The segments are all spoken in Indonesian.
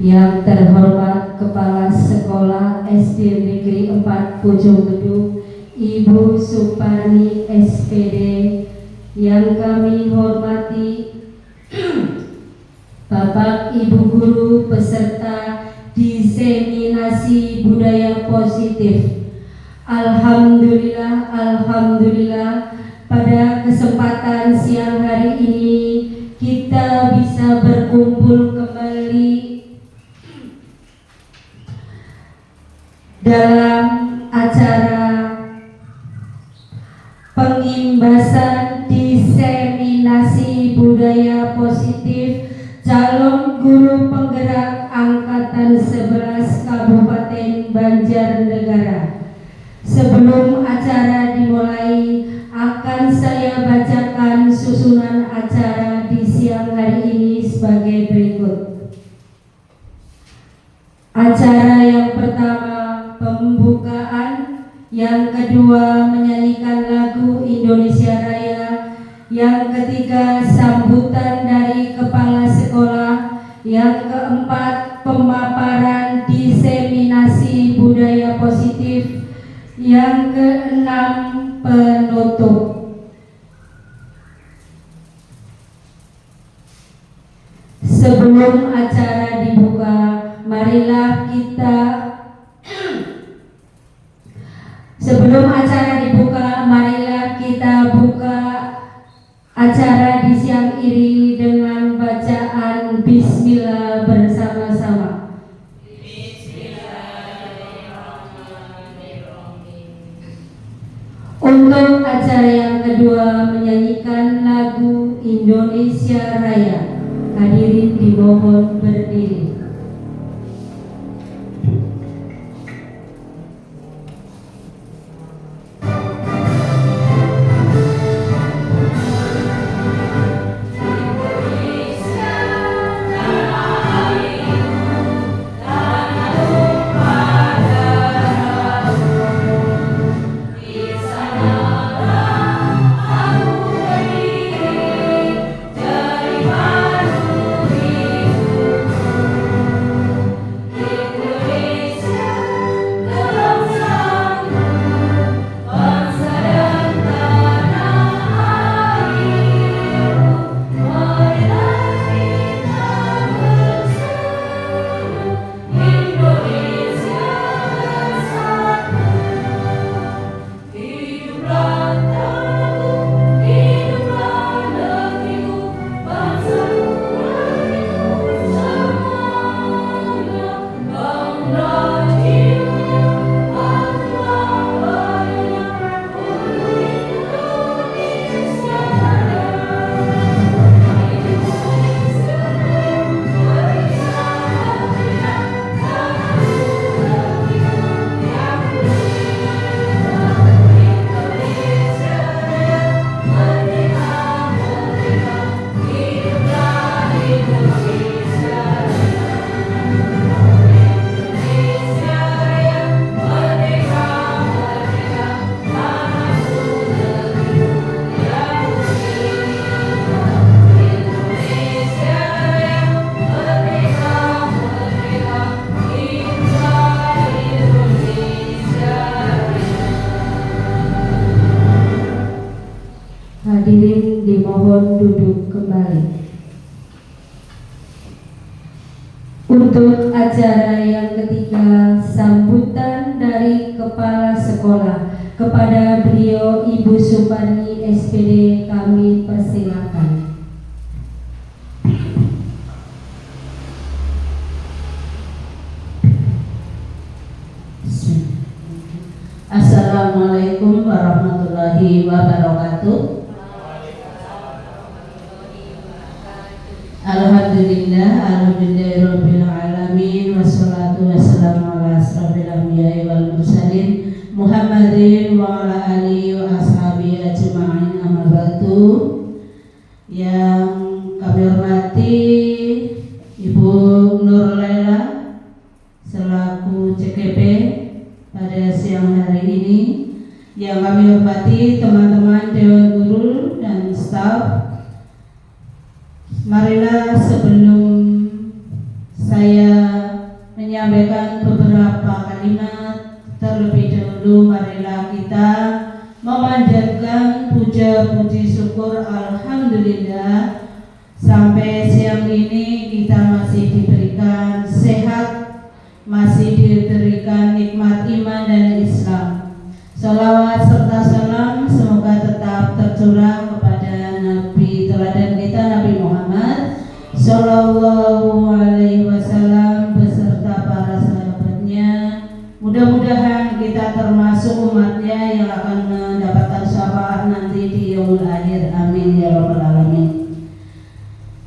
Yang terhormat Kepala Sekolah SD Negeri 4 Bojonggede Ibu Suparni SPD, yang kami hormati Bapak Ibu Guru peserta diseminasi budaya positif. Alhamdulillah, pada kesempatan siang hari ini kita bisa berkumpul kembali dalam acara pengimbasan diseminasi budaya positif calon guru penggerak angkatan 11 Kabupaten Banjarnegara. Sebelum acara dimulai, akan saya bacakan susunan acara di siang hari ini sebagai berikut. Acara yang pertama pembukaan, yang kedua menyanyikan lagu Indonesia Raya, yang ketiga sambutan dari kepala sekolah, yang keempat pemaparan diseminasi budaya positif, yang keenam penutup. Sebelum acara dibuka, marilah kita buka acara di siang ini dengan bacaan Bismillah bersama-sama. Untuk acara yang kedua menyanyikan lagu Indonesia Raya. Hadirin dimohon berdiri. Hadirin dimohon duduk kembali. Untuk acara yang ketiga, sambutan dari kepala sekolah. Kepada beliau Ibu Suparni SPD kami persilakan. Assalamualaikum warahmatullahi wabarakatuh. Alhamdulillahirabbil alamin, wassalatu wassalamu ala asrofil anbiya'i wal mursalin Muhammadin wa ala alihi wa ashabihi ajma'in, amma ba'du. Yang kami hormati Ibu Nur Laila selaku CKP pada siang hari ini, yang kami hormati teman-teman Dewan Guru dan staf. Marilah sebelum saya menyampaikan beberapa kalimat. Terlebih dahulu marilah kita memanjatkan puja puji syukur alhamdulillah sampai siang ini kita masih diberikan sehat, masih diberikan nikmat iman dan Islam. Salawat serta salam semoga tetap tercurah kepada Nabi teladan kita Nabi Muhammad Sallallahu Alaihi Wasallam beserta para sahabatnya. Mudah-mudahan kita termasuk umatnya yang akan mendapatkan syafaat nanti di yaumul akhir. Amin ya rabbal alamin.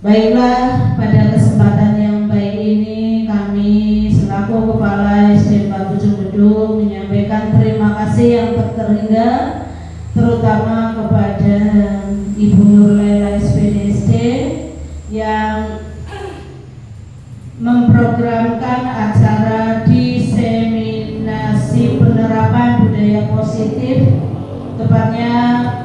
Baiklah, pada kesempatan yang baik ini kami selaku Kepala SD 47 Bedung menyampaikan terima kasih yang terhingga terutama kepada Ibu Nurlela SPDSD yang memprogramkan acara diseminasi penerapan budaya positif, tepatnya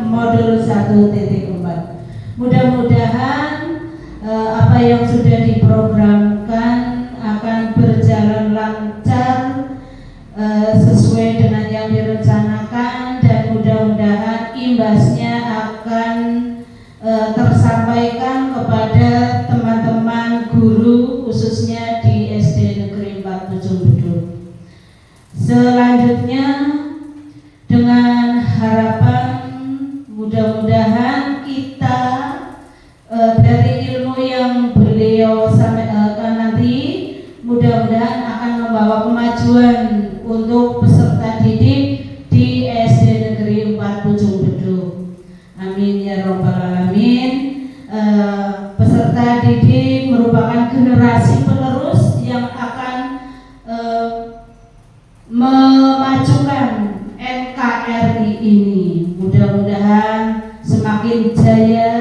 modul 1.4. Mudah-mudahan apa yang sudah diprogramkan akan berjalan lancar sesuai dengan yang direncanakan, dan mudah-mudahan imbasnya akan tersampaikan kepada teman-teman guru khususnya di SD Negeri 47 Bedung. Selanjutnya dengan harapan mudah-mudahan kita dari ilmu yang beliau sampaikan nanti mudah-mudahan akan membawa kemajuan untuk peserta didik di SD Negeri 47 Bedung. Amin ya rabbal alamin. Peserta didik merupakan generasi penerus yang akan memajukan NKRI ini. Mudah-mudahan semakin jaya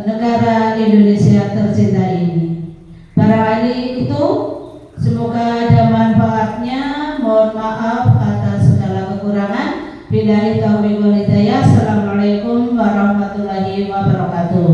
negara Indonesia tercinta ini. Barangkali itu, semoga ada manfaatnya. Mohon maaf atas segala kekurangan. Billahi taufiq wal hidayah. Assalamualaikum warahmatullahi wabarakatuh.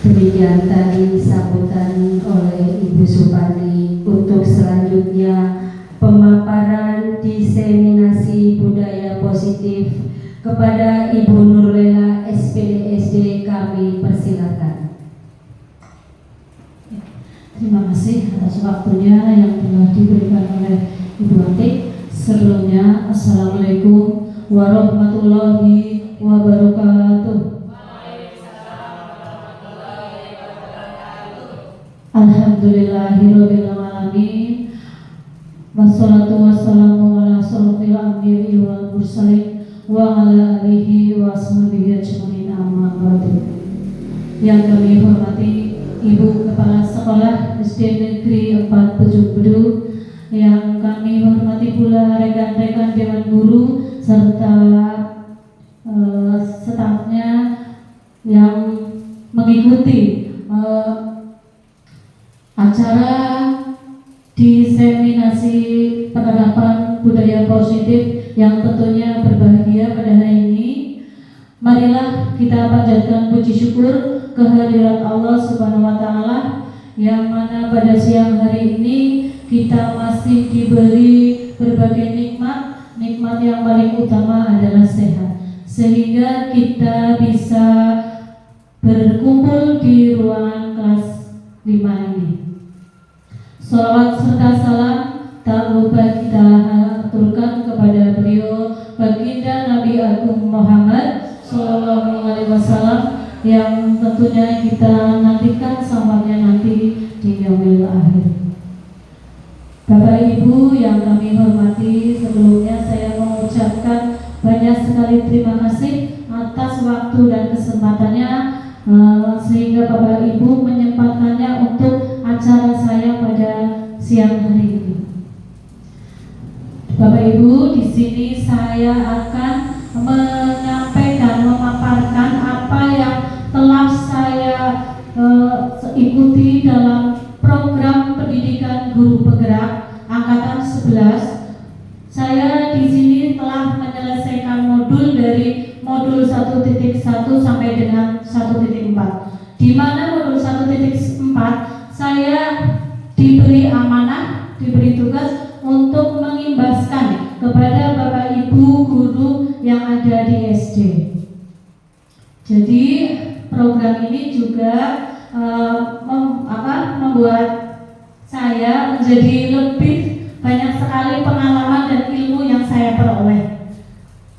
Demikian tadi sambutan oleh Ibu Supani. Untuk selanjutnya pemaparan diseminasi budaya positif kepada Ibu Nurlela SPDSD kami persilakan. Terima kasih atas waktunya yang telah diberikan oleh Ibu Atik. Sebelumnya, Assalamualaikum warahmatullahi wabarakatuh. Alhamdulillahirabbil alamin. Wassalatu wassalamu ala asyrofil anbiya'i wal mursalin wa ala alihi wa sahbihi ajmain, amma ba'du. Yang kami hormati Ibu Kepala Sekolah SD Negeri 47 Bedung, yang kami hormati pula rekan-rekan Dewan Guru serta stafnya yang mengikuti acara diseminasi penerapan budaya positif yang tentunya berbahagia pada hari ini. Marilah kita panjatkan puji syukur kehadirat Allah Subhanahu wa Ta'ala, yang mana pada siang hari ini kita masih diberi berbagai nikmat. Nikmat yang paling utama adalah sehat, sehingga kita bisa berkumpul di ruangan kelas 5 ini. Salawat serta salam tak lupa kita aturkan kepada beliau baginda Nabi Agung Muhammad Sallallahu Alaihi Wasallam, yang tentunya kita nantikan syafaatnya nanti di yaumil akhir. Bapak Ibu yang kami hormati, sebelumnya saya mengucapkan banyak sekali terima kasih atas waktu dan kesempatannya, sehingga Bapak Ibu menyempatkannya untuk acara saya pada siang hari ini. Bapak Ibu, di sini saya akan menyampaikan, memaparkan apa yang telah saya ikuti dalam program pendidikan guru penggerak angkatan 11. Saya di sini telah menyelesaikan modul dari modul 1 1.1 sampai dengan 1.4, di mana modul 1.4 saya diberi amanah, diberi tugas untuk mengimbaskan kepada Bapak Ibu guru yang ada di SD. Jadi program ini juga membuat saya menjadi lebih banyak sekali pengalaman dan ilmu yang saya peroleh.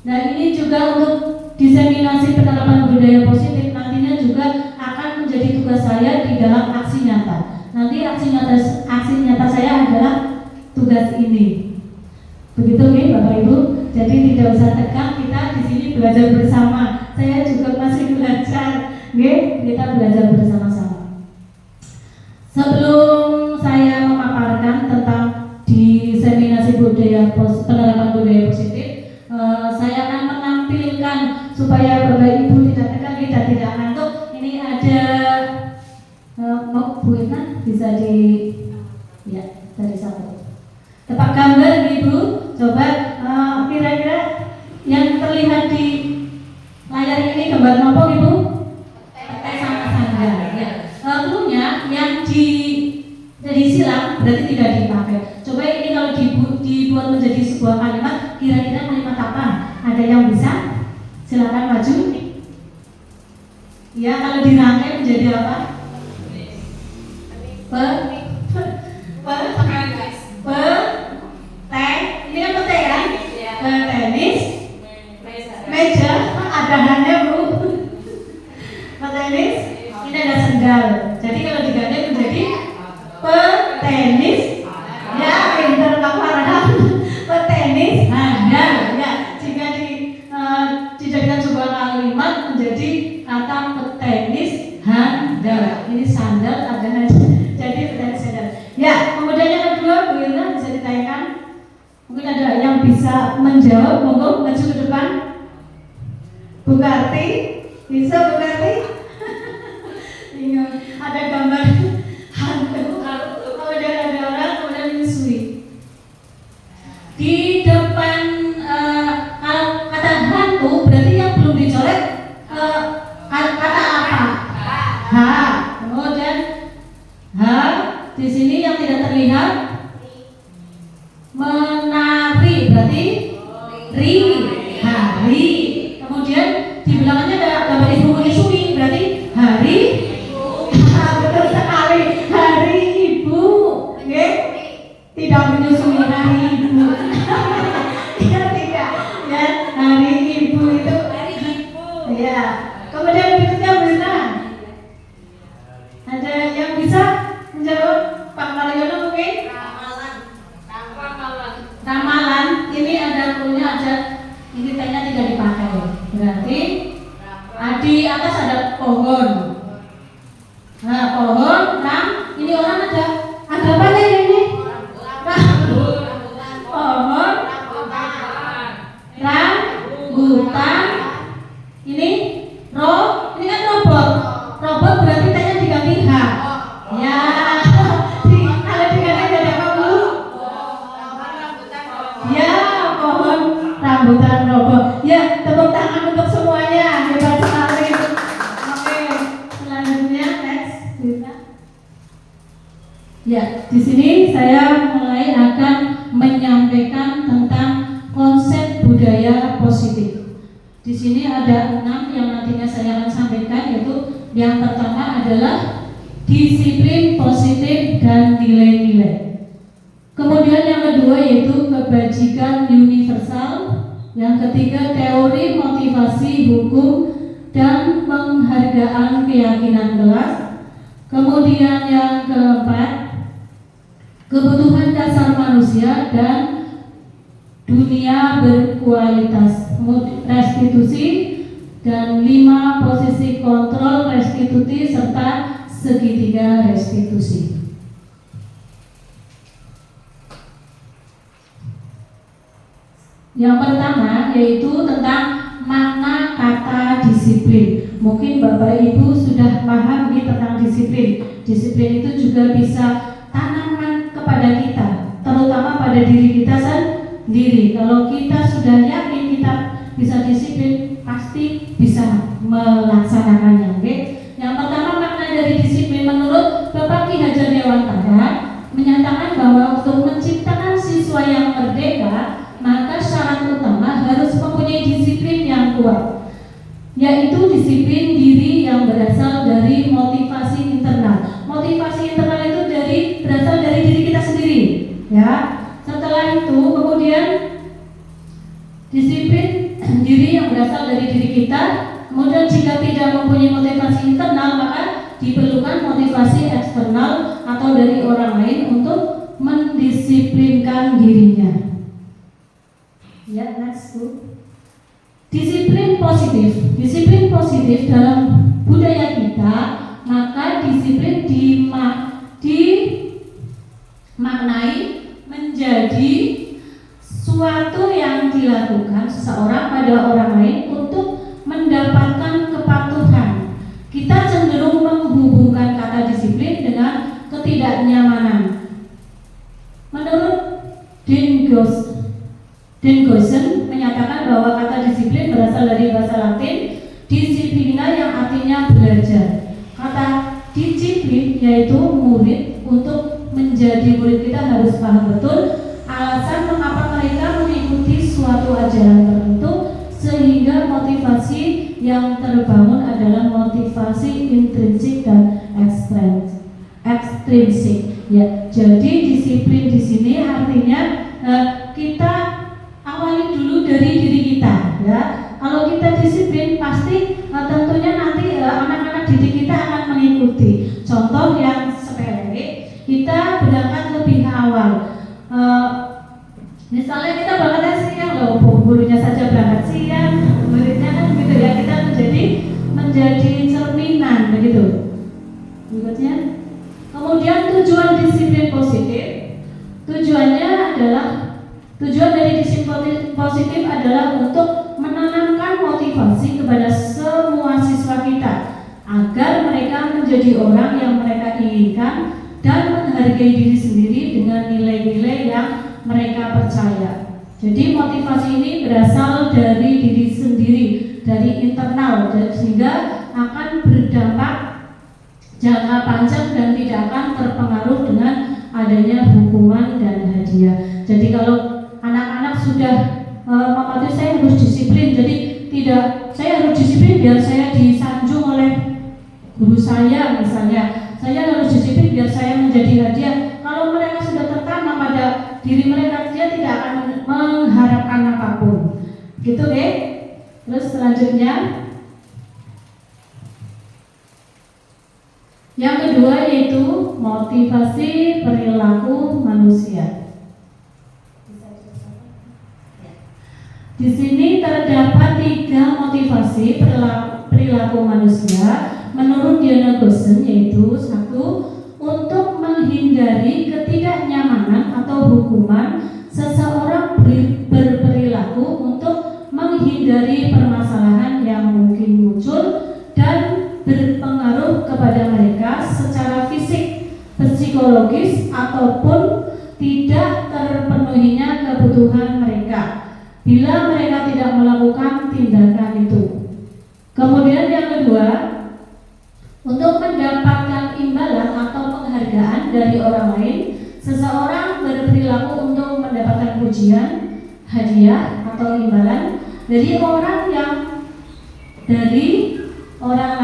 Dan ini juga untuk diseminasi penerapan budaya positif nantinya juga akan menjadi tugas saya di dalam aksi nyata. Nanti aksi nyata saya adalah tugas ini. Begitu nih Bapak Ibu. Jadi tidak usah tegang, kita di sini belajar bersama. Saya juga masih belajar. Kita belajar bersama-sama. Sebelum saya memaparkan tentang diseminasi penerapan budaya positif, saya akan menampilkan supaya Bapak Ibu tidak tegang dan tidak ngantuk. Ini ada Bu Irna, bisa dari satu tepak gambar Ibu. Coba kira-kira yang terlihat di layar ini gambar nopo Ibu? Sama sandal. Ya. Cluenya yang jadi silang berarti tidak dipakai. Coba ini kalau dibuat menjadi sebuah kalimat, kira-kira kalimat apa? Ada yang bisa? Silakan maju. Ya, kalau dirangkai menjadi apa? Ini kan pete kan? Tenis, meja, adahannya Bu. Petenis, ini ada sendal. Jadi kalau digandeng menjadi petenis. Ya, pintar Kak Farhan. Petenis, handal. Ya, jika dijadikan sebuah kalimat menjadi kata petenis handal. Ini sandal ada jadi petenis handal. Ya, kemudian yang kedua Bu Irna bisa ditanyakan. Mungkin ada yang bisa menjawab, monggo maju ke depan. Bu Karti, bisa Bu Karti? Ada gambar hantu, kemudian ada orang, kemudian menyusui. Di depan kata hantu berarti yang belum dicoret kata apa? H. Kemudian H di sini yang tidak terlihat menari berarti ri, hari. Kemudian di belakangnya ada gambar ibu menyusui berarti hari. Betul sekali, hari ibu. Tidak menyusui hari ibu. Ya tidak, ya hari ibu itu. Ya. Kemudian berikutnya Brina. Ada yang bisa menjawab? Pak Mariono mungkin? Ramalan. Ini ada punya ada. Ini tanya tidak dipakai. Berarti di atas ada pohon. Nah, pohon, ini orang ada apa ini? Pohon, rambutan, ini ini kan robot. Robot berarti tanya diganti H. Ya, kalau diganti jadi apa Bu? Ya, pohon, rambutan, robot. Ya, tepuk tangan untuk semuanya. Hebat sekali. Oke, selanjutnya next. Ya, di sini saya mulai akan menyampaikan tentang konsep budaya positif. Di sini ada 6 yang nantinya saya akan sampaikan, yaitu yang pertama adalah disiplin positif dan nilai-nilai. Kemudian yang kedua yaitu kebajikan universal. Yang ketiga teori motivasi hukum dan penghargaan keyakinan kelas. Kemudian yang keempat kebutuhan dasar manusia dan dunia berkualitas, restitusi, dan 5 posisi kontrol restitusi serta segitiga restitusi. Yang pertama yaitu tentang makna kata disiplin. Mungkin Bapak Ibu sudah paham tentang disiplin. Disiplin itu juga bisa tanaman kepada kita, terutama pada diri kita sendiri. Kalau kita sudah yakin kita bisa disiplin, pasti bisa melaksanakannya. Oke. Yang pertama, makna dari disiplin menurut Bapak Ki Hajar Dewantara menyatakan bahwa untuk menciptakan siswa yang merdeka, maka syarat utama harus mempunyai disiplin yang kuat, yaitu disiplin diri yang berasal dari motivasi internal. Motivasi internal itu berasal dari diri kita sendiri, ya. Setelah itu kemudian disiplin diri yang berasal dari diri kita. Kemudian jika tidak mempunyai motivasi internal, maka diperlukan motivasi eksternal atau dari orang lain untuk mendisiplinkan dirinya. Ya, next tuh. Disiplin positif. Disiplin positif dalam budaya kita, maka disiplin dimaknai menjadi suatu yang dilakukan seseorang pada orang lain untuk mendapatkan kepatuhan. Kita cenderung menghubungkan kata disiplin dengan ketidaknyamanan. Menurut Dengoisen menyatakan bahwa kata disiplin berasal dari bahasa Latin disciplina yang artinya belajar. Kata disiplin yaitu murid. Untuk menjadi murid kita harus paham betul alasan mengapa mereka mengikuti suatu ajaran tertentu, sehingga motivasi yang terbangun adalah motivasi intrinsik dan ekstrinsik. Ya, jadi disiplin di sini artinya kita awali dulu dari diri kita. Ya, kalau kita disiplin pasti tentunya nanti anak-anak didik kita akan mengikuti. Contoh yang sepele, kita berangkat lebih awal. Misalnya kita berangkat siang, loh, gurunya saja berangkat siang, muridnya kan gitu ya, kita menjadi cerminan begitu. Berikutnya, kemudian tujuan disiplin positif, tujuan dari disiplin positif adalah untuk menanamkan motivasi kepada semua siswa kita agar mereka menjadi orang yang mereka inginkan dan menghargai diri sendiri dengan nilai-nilai yang mereka percaya. Jadi motivasi ini berasal dari diri sendiri, dari internal, dan sehingga akan berdampak jangka panjang dan tidak akan terpengaruh dengan adanya hukuman dan hadiah. Jadi kalau anak-anak sudah mematuhi saya harus disiplin, jadi tidak saya harus disiplin biar saya disanjung oleh guru saya misalnya, saya harus disiplin biar saya menjadi hadiah. Kalau mereka sudah tertanam pada diri mereka, dia tidak akan mengharapkan apapun. Gitu deh. Terus selanjutnya, yang kedua yaitu motivasi perilaku manusia. Di sini terdapat 3 motivasi perilaku manusia menurut Dengoisen, yaitu 1. Untuk menghindari ketidaknyamanan atau hukuman, seseorang berperilaku untuk menghindari permasalahan yang mungkin muncul dan berpengaruh kepada mereka secara fisik, psikologis, ataupun tidak terpenuhinya kebutuhan mereka bila mereka tidak melakukan tindakan itu. Kemudian yang kedua, untuk mendapatkan imbalan atau penghargaan dari orang lain, seseorang berperilaku untuk mendapatkan pujian, hadiah, atau imbalan dari orang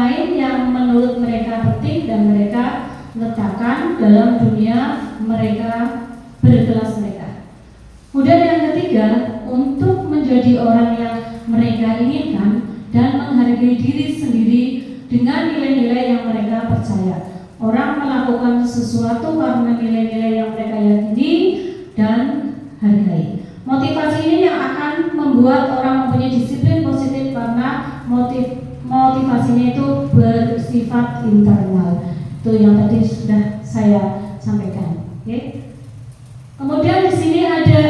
lain yang menurut mereka penting dan mereka letakkan dalam dunia mereka berkelas mereka. Kemudian yang ketiga, untuk menjadi orang yang mereka inginkan dan menghargai diri sendiri dengan nilai-nilai yang mereka percaya. Orang melakukan sesuatu karena nilai-nilai yang mereka yakini dan hargai. Motivasi ini yang akan membuat orang mempunyai disiplin positif karena motivasinya itu bersifat internal. Itu yang tadi sudah saya sampaikan. Oke. Kemudian di sini ada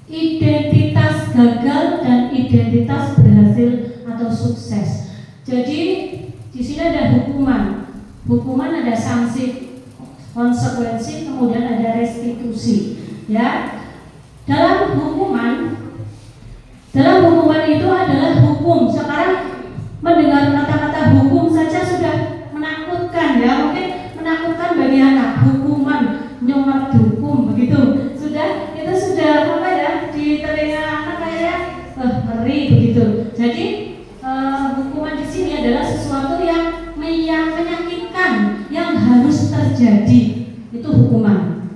identitas gagal dan identitas berhasil atau sukses. Jadi di sini ada hukuman ada sanksi, konsekuensi, kemudian ada restitusi. Ya, dalam hukuman itu adalah hukum. Sekarang mendengar kata-kata hukum saja sudah menakutkan ya, mungkin menakutkan bagi anak. Hukuman, nyumat hukum begitu. Itu sudah apa ya, di telinga anak kayak ngeri begitu. Jadi hukuman di sini adalah sesuatu yang menyakitkan, yang harus terjadi. Itu hukuman.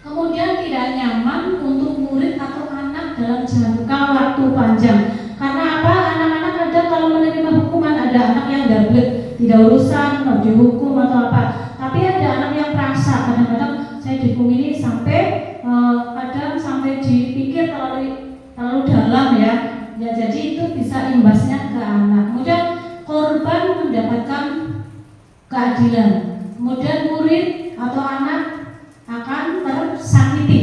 Kemudian tidak nyaman untuk murid atau anak dalam jangka waktu panjang. Karena apa? Anak-anak ada kalau menerima hukuman, ada anak yang gablek, tidak urusan mau dihukum atau apa. Tapi ada anak yang perasa, kadang-kadang saya dihukum ini sampai kadang sampai dipikir terlalu dalam ya. Ya jadi itu bisa imbasnya ke anak. Kemudian korban mendapatkan keadilan. Kemudian murid atau anak akan tersakiti.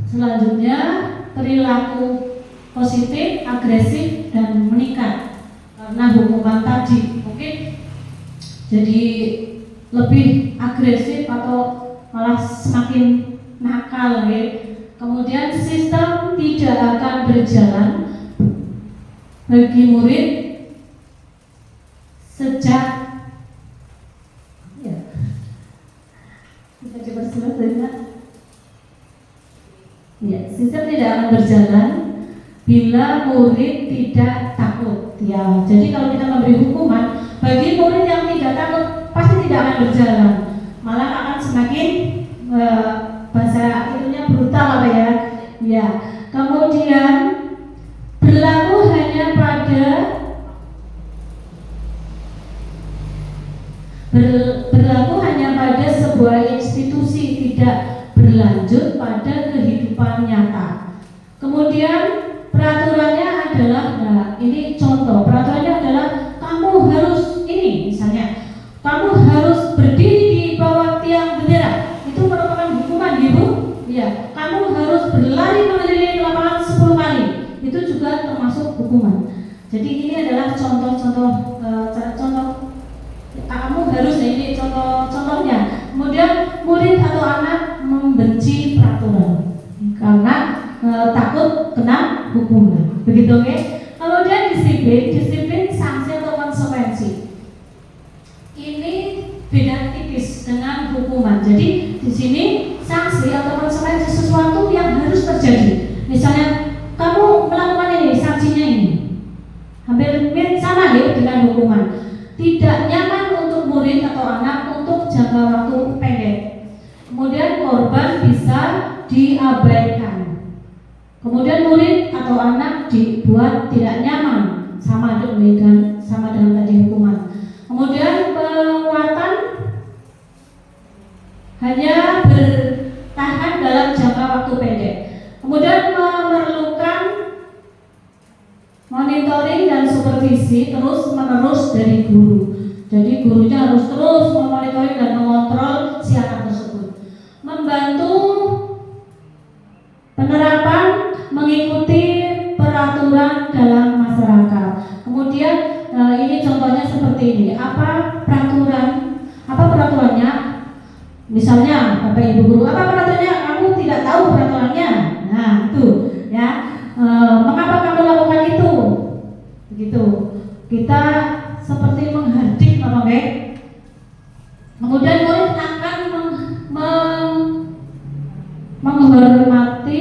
Selanjutnya perilaku positif, agresif, dan meningkat karena hukuman tadi. Mungkin jadi lebih agresif atau malah semakin nakal ya. Kemudian sistem tidak akan berjalan bagi murid sejak ya, bisa diperjelas ya, sistem tidak akan berjalan bila murid tidak takut ya. Jadi kalau kita memberi hukuman bagi murid yang tidak takut pasti tidak akan berjalan, malah akan semakin bahasa itunya brutal apa ya. Ya. Kemudian berlaku hanya pada sebuah institusi, tidak berlanjut pada kehidupan nyata. Kemudian peraturannya adalah, nah ini contoh, peraturannya adalah kamu harus ini, misalnya kamu harus berdiri di bawah tiang bendera, itu merupakan hukuman ibu. Ya, kamu harus berlari mengelilingi lapangan 10 kali, itu juga termasuk hukuman. Jadi ini adalah contoh-contoh kamu harus ini contohnya. Kemudian murid atau anak membenci peraturan karena takut kena hukuman. Begitu ya. Kemudian disiplin sanksi atau konsekuensi. Ini beda tipis dengan hukuman. Jadi di sini sanksi atau konsekuensi sesuatu yang harus terjadi. Misalnya kamu melakukan ini, sanksinya ini. Hampir sama ya dengan hukuman. Tidak nyaman untuk murid atau anak untuk jangka waktu pendek. Kemudian korban bisa diabaikan. Kemudian murid atau anak dibuat tidak nyaman, sama dengan tadi hukuman. Kemudian penguatan hanya bertahan dalam jangka waktu pendek. Kemudian memerlukan monitoring dan supervisi terus-menerus dari guru. Jadi gurunya harus terus memonitoring dan mengontrol si anak tersebut. Membantu penerapan mengikuti peraturan dalam masyarakat. Kemudian ini contohnya seperti ini. Apa peraturannya? Misalnya Bapak Ibu guru, apa peraturannya? Kamu tidak tahu peraturannya. Nah, itu ya. Mengapa kamu lakukan itu? Begitu. Kita seperti menghardik Bapak Ibu. Kemudian murid akan menghormati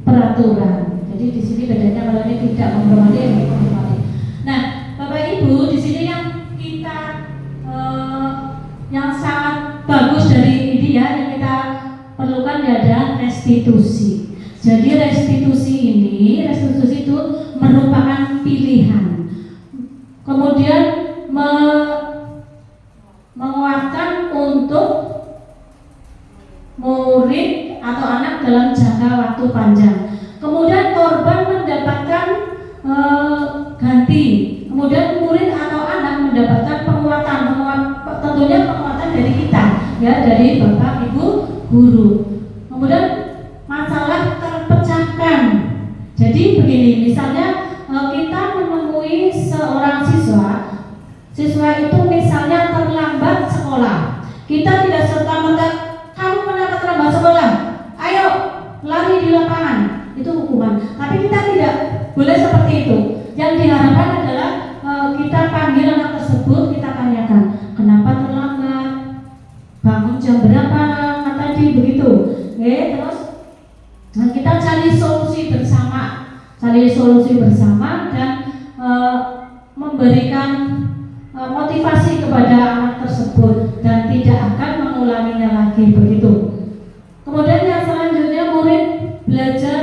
peraturan. Jadi di sini bedanya kalau ini tidak menghormati, menghormati. Nah, Bapak Ibu, di sini yang kita yang sangat bagus dari ini ya, yang kita perlukan adalah restitusi. Jadi restitusi itu merupakan pilihan. Kemudian menguatkan untuk murid atau anak dalam jangka waktu panjang. Kemudian korban mendapatkan ganti. Kemudian murid atau anak mendapatkan penguatan, tentunya penguatan dari kita, ya, dari Bapak Ibu guru. Kemudian masalah terpecahkan. Jadi begini, misalnya kita menemui seorang siswa itu misalnya terlambat sekolah. Kita tidak serta-merta, kamu kenapa terlambat sekolah? Ayo lari di lapangan, itu hukuman. Tapi kita tidak boleh seperti itu. Yang terus kita cari solusi bersama dan memberikan motivasi kepada anak tersebut dan tidak akan mengulanginya lagi begitu. Kemudian yang selanjutnya murid belajar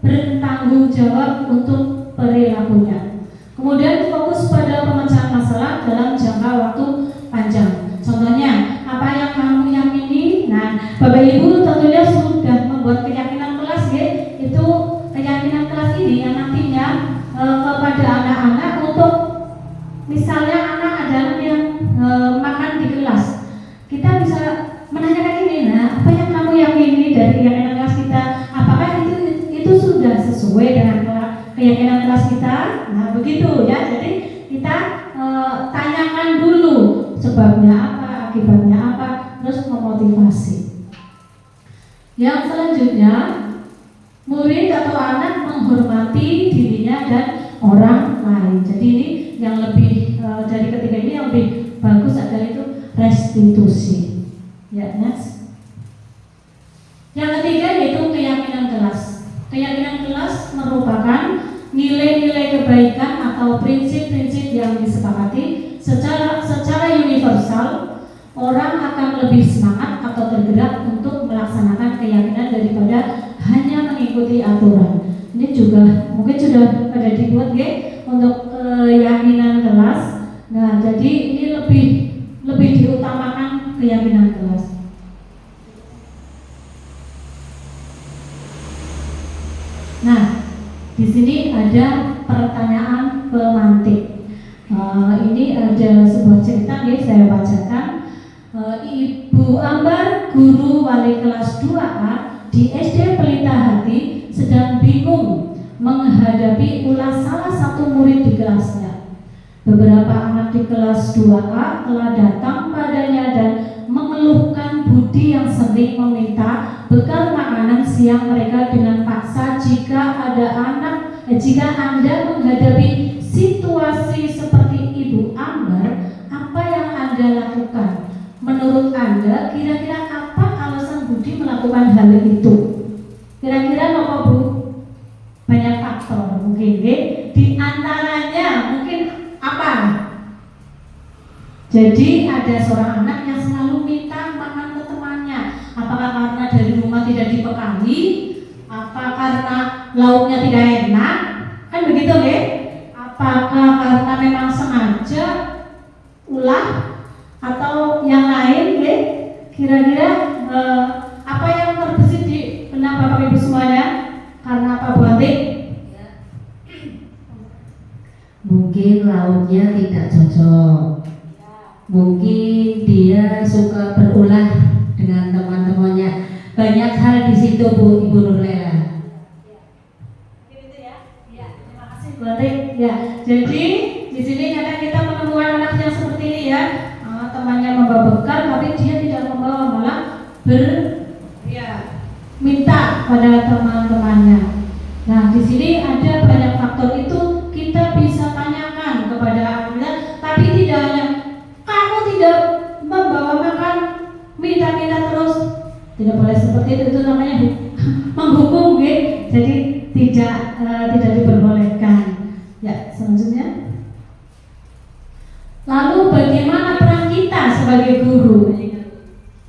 bertanggung jawab untuk perilakunya. Kemudian fokus pada pemecahan masalah dalam jangka waktu panjang. Contohnya, apa yang kamu yakini? Nah, Bapak Ibu tentunya sudah membuat keyakinan kelas ya. Itu keyakinan kelas ini yang nantinya kepada anak-anak untuk misalnya anak ada yang makan di kelas. Kita bisa menanyakan ini, nah, apa yang kamu yakini dari keyakinan kelas kita? Apakah itu sudah sesuai dengan keyakinan kelas kita? Nah, begitu ya. Jadi kita tanyakan dulu sebabnya apa, akibatnya apa, terus memotivasi. Yang selanjutnya, murid atau anak menghormati dirinya dan orang lain. Jadi ini yang lebih dari ketiga ini yang lebih bagus adalah itu restitusi. Ya, next. Yang ketiga yaitu keyakinan kelas. Keyakinan kelas merupakan nilai-nilai kebaikan atau prinsip-prinsip yang disepakati secara universal. Orang akan lebih semangat atau tergerak untuk melaksanakan keyakinan daripada hanya mengikuti aturan. Ini juga mungkin sudah pada dibuat ya untuk keyakinan kelas. Nah, jadi ini lebih diutamakan keyakinan kelas. Nah, di sini ada pertanyaan pemantik. Ini ada sebuah cerita nih, saya bacakan. Ibu Ambar, guru wali kelas 2A di SD Pelita Hati, sedang bingung menghadapi ulah salah satu murid di kelasnya. Beberapa anak di kelas 2A telah datang padanya dan mengeluhkan budi yang sering meminta bekal makanan siang mereka dengan paksa. Jika Anda menghadapi situasi seperti Ibu Ambar, apa yang Anda lakukan? Menurut Anda, kira-kira apa alasan Budi melakukan hal itu? Kira-kira apa, Bu? Banyak faktor mungkin, di antaranya mungkin apa? Jadi ada seorang anak yang selalu minta makan ke temannya. Apakah karena dari rumah tidak dibekali? Apa karena lauknya tidak enak? Kan begitu, Apakah karena memang sengaja ulah atau yang lain, kira-kira apa yang terbesit di benak Bapak Ibu semuanya? Karena apa, Bu Ati? Mungkin lautnya tidak cocok. Mungkin dia suka berulah dengan teman-temannya. Banyak hal di situ, Bu Ibu Nurlela. Terima kasih, Bu Ati. Ya, jadi di sini kadang kita menemukan anak yang seperti ini ya. Temannya membawa bekal tapi dia tidak membawa, malah minta pada teman-temannya. Nah, di sini ada banyak faktor itu kita bisa tanyakan kepada anak, tapi tidak hanya kamu tidak membawa makan, minta-minta terus. Tidak boleh seperti itu namanya menghukum, jadi tidak diperbolehkan. Ya, selanjutnya. Lalu bagaimana peran kita sebagai guru?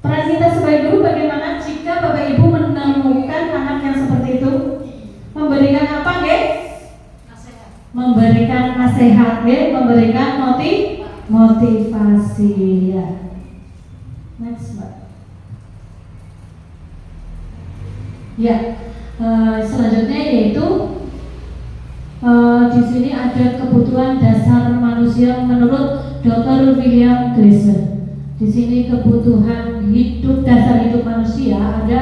Peran kita sebagai guru bagaimana jika Bapak Ibu menemukan anak yang seperti itu? Memberikan apa, Nasihat. Memberikan nasihat, memberikan motivasi, ya. Next, Mbak. Ya, selanjutnya yaitu di sini ada kebutuhan dasar manusia menurut Dr. William Glasser. Di sini kebutuhan hidup, dasar hidup manusia ada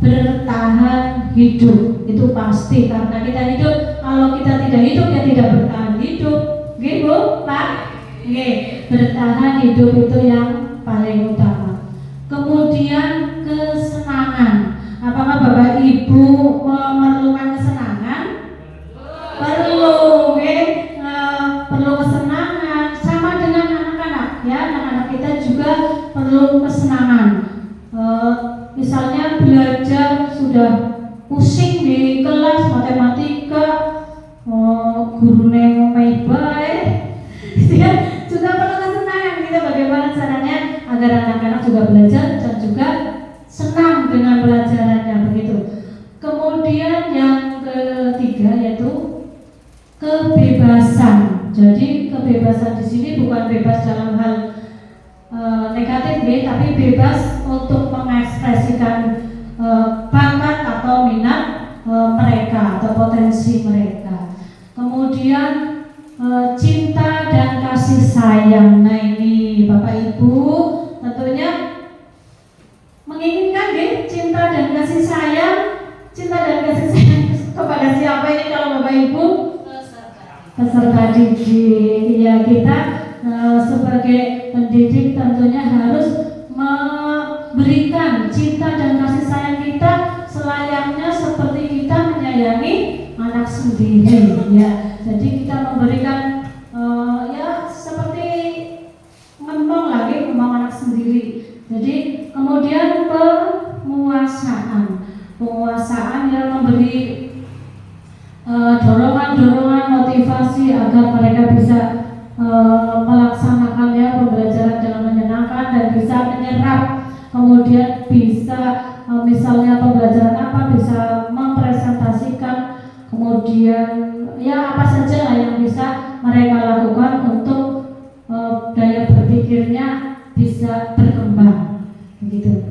bertahan hidup. Itu pasti karena kita hidup. Kalau kita tidak hidup ya tidak bertahan hidup. Gitu, Pak? Bertahan hidup itu yang paling utama. Kemudian kesenangan. Apakah Bapak Ibu memerlukan kesenangan? Perlu, perlu kesenangan. Sama dengan anak-anak, ya. Anak-anak kita juga perlu kesenangan. Misalnya belajar sudah pusing di kelas matematika, gurunya ngomel baik, dia juga perlu kesenangan gitu. Bagaimana caranya agar anak-anak juga belajar dan juga senang dengan pelajarannya begitu. Kemudian yang ketiga yaitu kebebasan. Jadi kebebasan di sini bukan bebas dalam hal negatif, tapi bebas untuk mengekspresikan bakat atau minat mereka atau potensi mereka. Kemudian cinta dan kasih sayang. Nah ini Bapak Ibu tentunya menginginkan cinta dan kasih sayang. Cinta dan kasih sayang kepada siapa ini kalau Bapak Ibu? Peserta didik. Ya, kita sebagai pendidik tentunya harus memberikan cinta dan kasih sayang kita selayaknya seperti kita menyayangi anak sendiri, ya. Jadi kita memberikan ya seperti ngembang anak sendiri. Jadi kemudian penguasaan yang memberi dorongan motivasi agar mereka bisa melaksanakannya pembelajaran dengan menyenangkan dan bisa menyerap, kemudian bisa misalnya pembelajaran apa bisa mempresentasikan, kemudian ya apa saja lah yang bisa mereka lakukan untuk daya berpikirnya bisa berkembang begitu.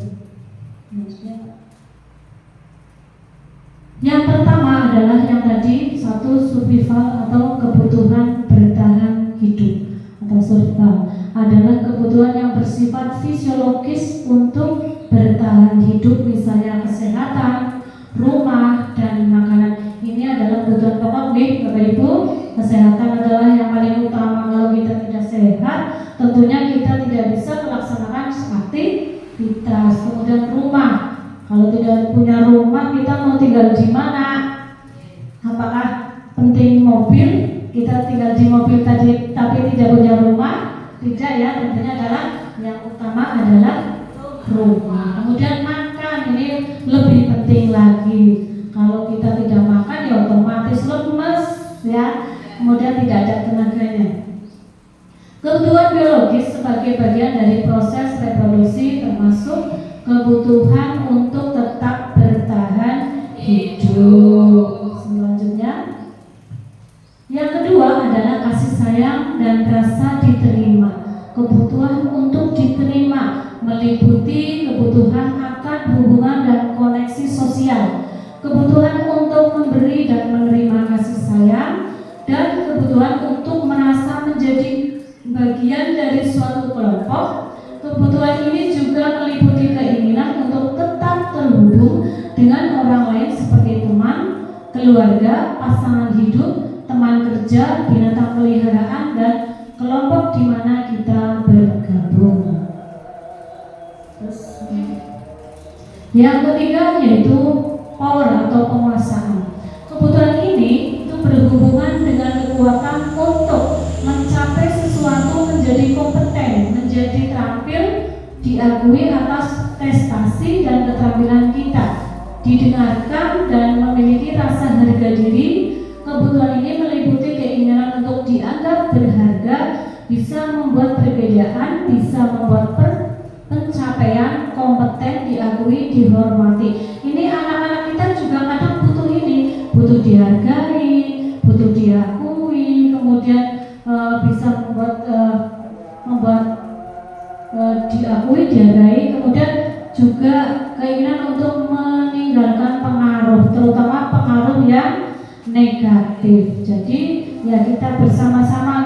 Yang pertama adalah yang tadi, satu, survival atau kebutuhan bertahan hidup atau survival adalah kebutuhan yang bersifat fisiologis untuk bertahan hidup, misalnya kesehatan, rumah, dan makanan. Ini adalah kebutuhan pokok Bapak Ibu. Kesehatan adalah yang paling utama. Kalau kita tidak sehat, tentunya kita tidak bisa melaksanakan aktivitas. Kemudian rumah, kalau tidak punya rumah, kita mau tinggal di mana? Apakah penting mobil? Kita tinggal di mobil tadi tapi tidak punya rumah? Tidak ya, tentunya adalah yang utama adalah rumah. Kemudian makan, ini lebih penting lagi. Kalau kita tidak makan ya otomatis lemes ya, kemudian tidak ada tenaganya. Kebutuhan biologis sebagai bagian dari proses reproduksi termasuk kebutuhan untuk tetap bertahan hidup. Selanjutnya, yang kedua adalah kasih sayang dan rasa diterima. Kebutuhan untuk diterima meliputi kebutuhan akan hubungan dan koneksi sosial, kebutuhan untuk memberi dan menerima kasih sayang, dan kebutuhan untuk merasa menjadi bagian dari suatu kelompok. Kebutuhan ini juga meliputi keinginan untuk tetap terhubung dengan orang lain seperti teman, keluarga, pasangan hidup, teman kerja, binatang peliharaan, dan kelompok di mana kita bergabung. Yang ketiga yaitu power atau penguasaan. Kebutuhan ini itu berhubungan dengan kekuatan untuk mencapai sesuatu, menjadi kompeten, menjadi terampil, diakui atas prestasi dan keterampilan kita, didengarkan dan memiliki rasa harga diri. Kebutuhan ini meliputi keinginan untuk dianggap berharga, bisa membuat perbedaan, bisa membuat pencapaian, kompeten, diakui, dihormati. Ini anak-anak kita juga kadang butuh ini, butuh dihargai, butuh diakui, kemudian bisa membuat diakui, dihargai, kemudian juga keinginan untuk meninggalkan pengaruh, terutama pengaruh yang negatif. Jadi ya kita bersama-sama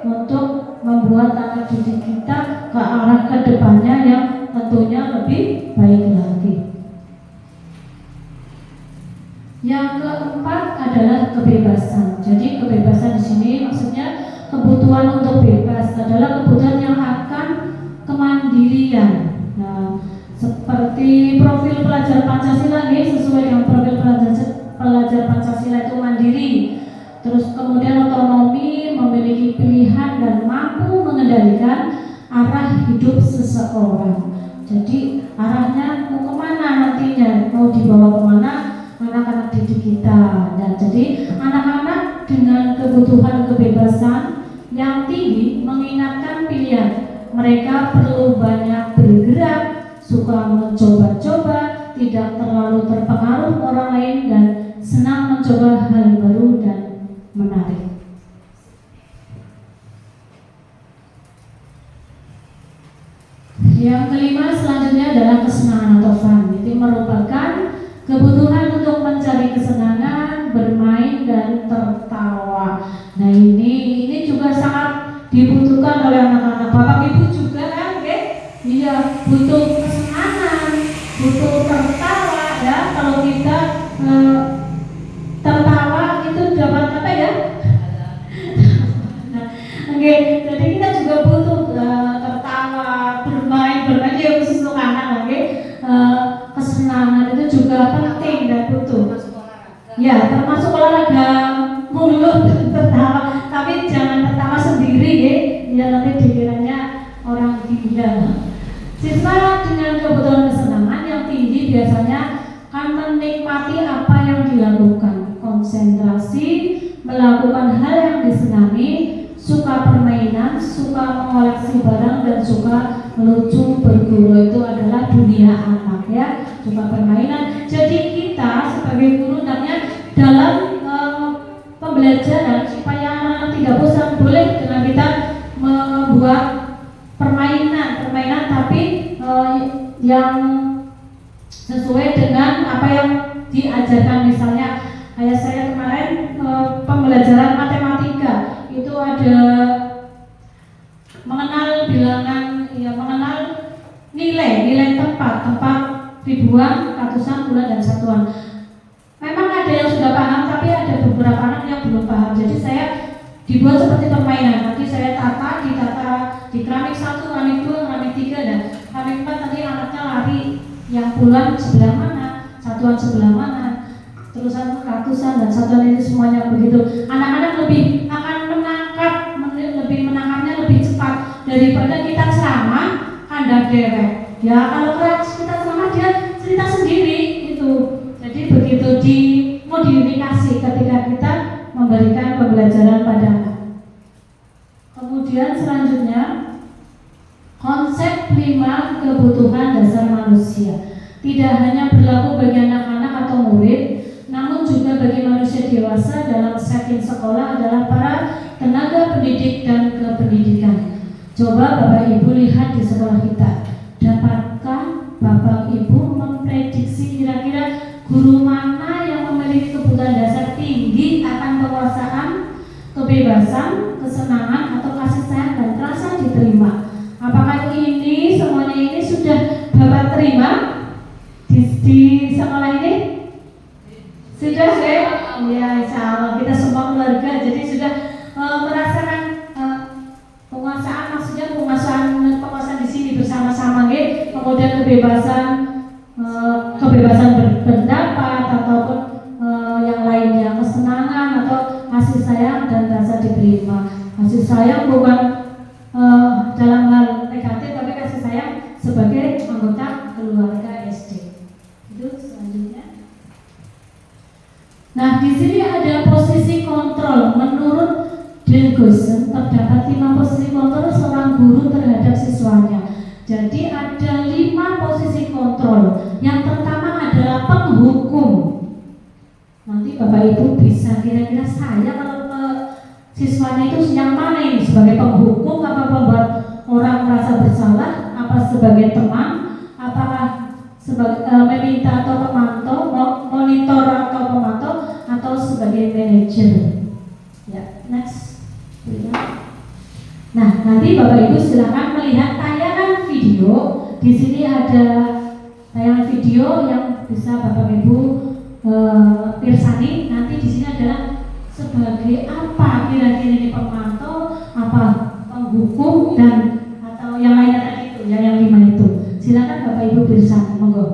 untuk membuat anak didik kita ke arah kedepannya yang tentunya lebih baik lagi. Yang keempat adalah kebebasan. Jadi kebebasan di sini maksudnya kebutuhan untuk bebas adalah kebutuhan yang akan kemandirian. Nah, seperti profil pelajar Pancasila sesuai dengan profil pelajar Pancasila itu mandiri, terus kemudian otonomi, memiliki pilihan dan mampu mengendalikan arah hidup seseorang. Jadi arahnya mau kemana nantinya, mau dibawa kemana didik kita. Dan jadi anak-anak dengan kebutuhan kebebasan yang tinggi mengingatkan pilihan. Mereka perlu banyak bergerak, suka mencoba-coba, tidak terlalu terpengaruh orang lain, dan senang mencoba hal baru dan menarik. Yang kelima selanjutnya adalah kesenangan atau fun. Itu merupakan kebutuhan untuk mencari kesenangan, bermain dan tertawa. Nah ini juga sangat dibutuhkan oleh anak-anak. Bapak Ibu juga kan, iya butuh kesenangan, butuh tertawa ya. Kalau kita tertawa itu dapat apa ya? Oke, jadi kita juga butuh tertawa, bermain ya khusus untuk anak, kesenangan itu juga penting dan butuh. Ya, termasuk olahraga mulut tertawa, tapi jangan tertawa sendiri ya nanti dikiranya orang gila. Siswa dengan kebutuhan kesenangan yang tinggi biasanya akan menikmati apa yang dilakukan, konsentrasi, melakukan hal yang disenangi, suka permainan, suka mengoleksi barang, dan suka melucu berguru. Itu adalah dunia anak ya, suka permainan. Jadi kita sebagai guru hendaknya dalam pembelajaran supaya anak-anak tidak bosan, boleh dengan kita membuat permainan tapi yang sesuai dengan apa yang diajarkan. Misalnya kayak saya kemarin pembelajaran matematika itu ada mengenal bilangan, ya mengenal nilai tempat ribuan, ratusan, bulan dan satuan. Memang ada yang sudah paham, tapi ada beberapa anak yang belum paham. Jadi saya dibuat seperti permainan. Nanti saya ditata di keramik 1, keramik 2, keramik 3, dan keramik 4 nanti anaknya lari yang puluhan sebelah mana, satuan sebelah mana, terus ratusan dan satuan, ini semuanya begitu. Anak-anak lebih akan menangkapnya lebih cepat daripada kita ceramah kandang dewek. Ya kalau kita ceramah dia cerita sendiri itu. Jadi begitu dimodifikasi ketika kita memberikan pembelajaran pada anak. Kemudian selanjutnya konsep 5 kebutuhan dasar manusia tidak hanya berlaku bagi anak-anak atau murid, namun juga bagi manusia dewasa dalam setting sekolah adalah para tenaga pendidik dan kependidikan. Coba Bapak Ibu lihat di sekolah kita, dapatkah Bapak Ibu memprediksi kira-kira guru mana yang memiliki kebutuhan dasar tinggi akan penguasaan, kebebasan, kesenangan, atau kasih sayang dan rasa diterima? Apakah ini semuanya ini sudah Bapak terima di sekolah ini? Sudah ya? Ya insya Allah kita semua keluarga jadi sudah merasakan penguasaan, maksudnya penguasaan di sini bersama-sama kemudian kebebasan berpendapat ataupun yang lainnya, kesenangan atau kasih sayang dan rasa diterima. Kasih sayang bukan dalam hal negatif, tapi kasih sayang sebagai anggota keluarga SD. Itu selanjutnya. Nah, di sini ada posisi kontrol. Menurut Delgosen terdapat 5 posisi kontrol seorang guru terhadap siswanya. Jadi ada 5 posisi kontrol. Yang pertama adalah penghukum. Nanti Bapak Ibu bisa kira-kira saya kalau siswanya itu yang mana ini, sebagai penghukum, apa membuat orang merasa bersalah, apa sebagai teman, apakah sebagai meminta atau pemantau, monitor atau pemantau, atau sebagai manajer. Ya, next. Nah, nanti Bapak Ibu silakan melihat tayangan video. Di sini ada tayangan video yang bisa Bapak Ibu pirsani. Nanti di sini adalah sebagai apa kira-kira ini, pemantau, apa penghukum, dan atau yang lainnya tadi itu, ya yang 5 itu. Silakan Bapak Ibu pirsani, monggo.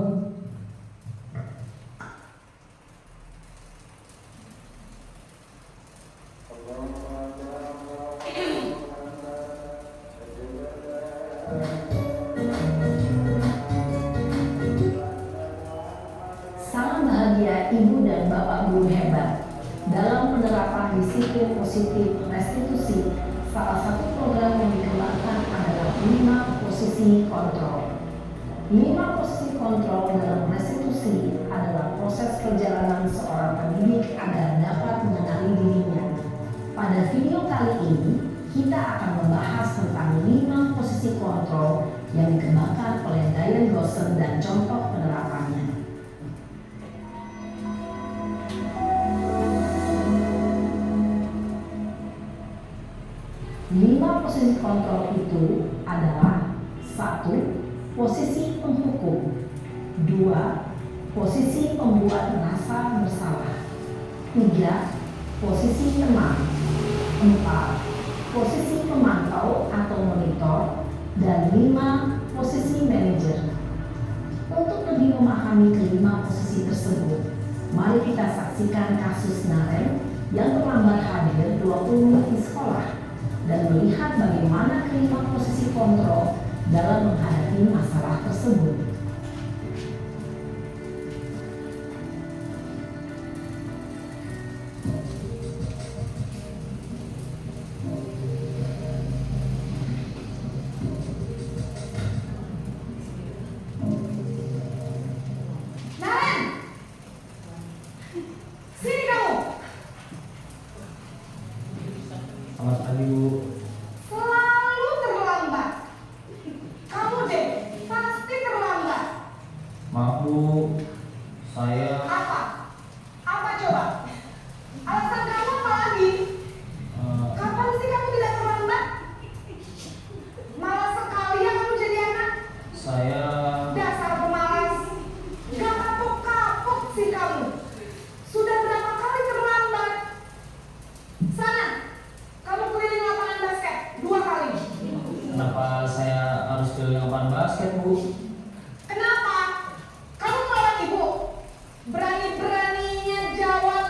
Salam bahagia Ibu dan Bapak Guru hebat. Dalam penerapan disiplin positif restitusi, salah satu program yang dikembangkan adalah 5 posisi kontrol. 5 posisi kontrol dalam restitusi adalah proses perjalanan seorang pendidik agar dapat mengenali dirinya. Pada video kali ini, kita akan membahas tentang 5 posisi kontrol yang dikembangkan oleh Diane Dawson dan contoh penerapannya. 5 posisi kontrol itu adalah 1. Posisi penghukum, 2. Posisi pembuat merasa bersalah, 3. Posisi teman, 4. Posisi pemantau atau monitor, dan 5. Posisi manajer. Untuk lebih memahami kelima posisi tersebut, mari kita saksikan kasus Naren yang terlambat hadir 20 menit di sekolah dan melihat bagaimana kelima posisi kontrol dalam menghadapi masalah tersebut. Naren! Sini kamu! Selamat pagi, Bu. Selalu terlambat. Kamu deh, pasti terlambat. Maaf, Bu. Saya Apa? Apa coba? Alasan kamu apa lagi? Kapan sih kamu tidak terlambat? Malas sekali ya kamu jadi anak. saya Dasar pemalas. Gak kapok-kapok sih kamu. Sudah berapa kali terlambat? Sana, kamu keliling lapangan basket 2 kali. kenapa saya harus ke lapangan basket, Bu? Kenapa? Kamu melawan ibu? Berani-beraninya jawab.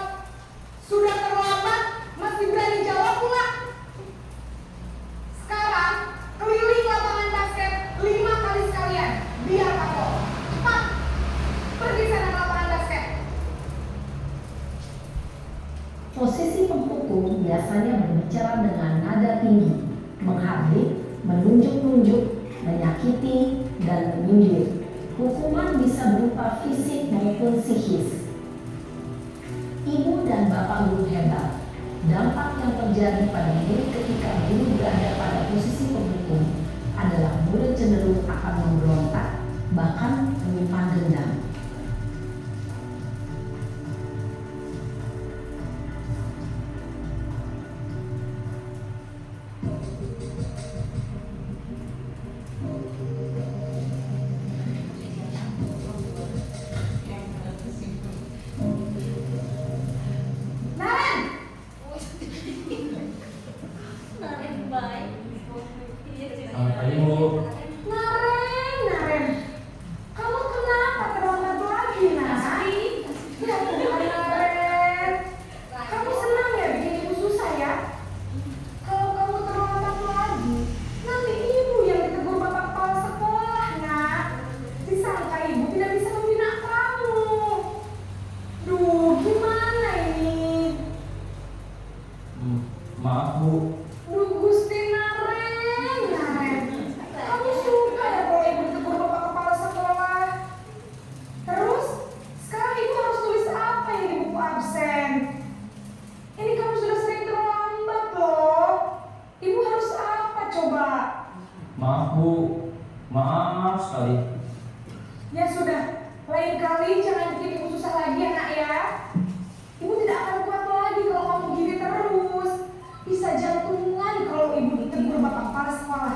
Sudah terlambat, masih berani jawab pula. Sekarang, keliling lapangan basket 5 kali sekalian. Biar kapok. Cepat, pergi sana ke lapangan basket. Posisi penghukum biasanya berbicara dengan nada tinggi, menghardik, menunjuk-nunjuk, menyakiti, dan menyindir. Hukuman bisa berupa fisik maupun psikis. Ibu dan Bapak Guru hebat. Dampak yang terjadi pada murid ketika guru berada pada posisi penghukum adalah murid cenderung akan memberontak, bahkan menyimpan dendam. Naren! Selamat pagi, Bu. Naren! Kamu kenapa terlambat lagi, Nak? Ya Tuhan, Naren. Kamu senang ya bikin ibu susah ya? Kalau kamu terlambat lagi, nanti ibu yang ditegur bapak kepala sekolah, Nak. Disangka ibu tidak bisa membina kamu. Duh, gimana ini? Maaf, Bu. Duh, Gusti Naren. Kamu suka ya kalau ibu ditegur bapak kepala sekolah? Terus, sekarang ibu harus tulis apa ini di buku absen? Ini kamu sudah sering terlambat loh. Ibu harus apa coba? Maaf, Bu. Maaf sekali. Ya sudah, lain kali jangan bikin ibu susah lagi ya nak ya. Ibu tidak akan kuat lagi kalau kamu gini terus. Bisa jantungan kalau ibu ditegur bapak kepala sekolah.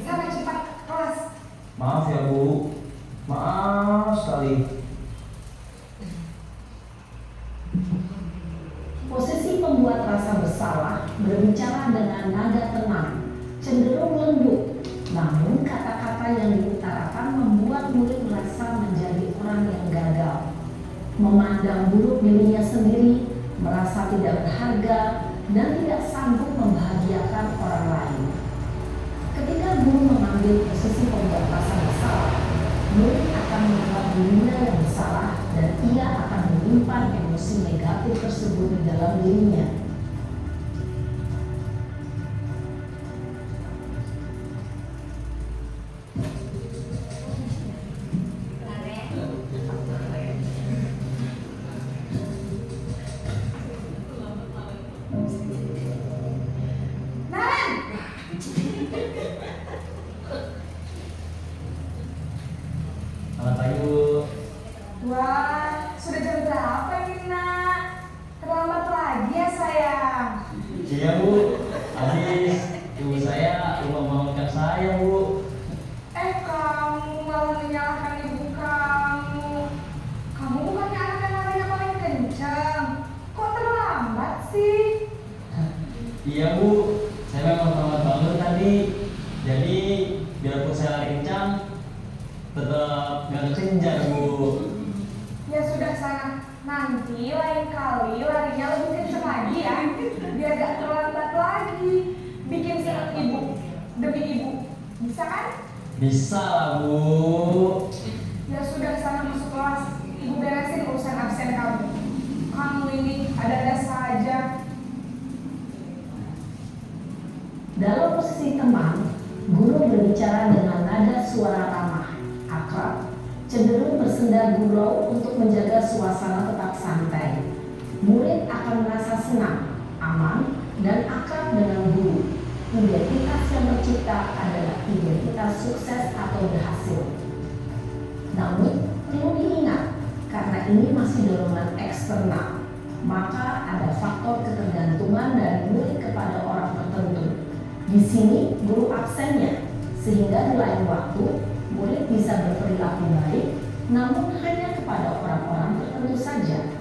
Sana cepat kelas. Maaf ya, Bu. Maaf sekali. Posisi pembuat rasa bersalah berbicara dengan nada tenang, cenderung lembut, namun kata-kata yang diutarakan membuat murid merasa menjadi orang yang gagal, memandang buruk dirinya sendiri, merasa tidak berharga, dan tidak sanggup membahagiakan orang lain. Ketika guru mengambil posisi pembuat rasa bersalah, murid akan menganggap dirinya yang bersalah dan ia akan menyimpan emosi negatif tersebut di dalam dirinya. Selamat pagi Bu. Wah, sudah jam berapa ini nak? Terlambat lagi ya sayang. Iya Bu, habis ibu saya lupa bangunkan saya Bu. Kamu malah menyalahkan ibu kamu. Kamu bukannya anak yang larinya paling kencang. Kok terlambat sih? Iya Bu, saya memang terlambat bangun tadi. Jadi biarpun saya lari kencang, tetap nggak kekejar Bu. Ya sudah sana. Nanti lain kali larinya lebih kencang lagi ya. Biar gak terlambat lagi. Bikin senang ibu demi ibu. Bisa kan? Bisa lah Bu. Ya sudah sana masuk kelas. Ibu beresin urusan absen kamu. Kamu ini ada-ada saja. Dalam posisi teman, guru berbicara dengan nada suara ramah, akrab, cenderung bersenda gurau untuk menjaga suasana tetap santai. Murid akan merasa senang, aman, dan akrab dengan guru. Identitas yang tercipta adalah identitas sukses atau berhasil. Namun, perlu diingat, karena ini masih dorongan eksternal, maka ada faktor ketergantungan dari murid kepada orang tertentu. Di sini, guru absennya, sehingga di lain waktu, murid bisa berperilaku baik, namun hanya kepada orang-orang tertentu saja.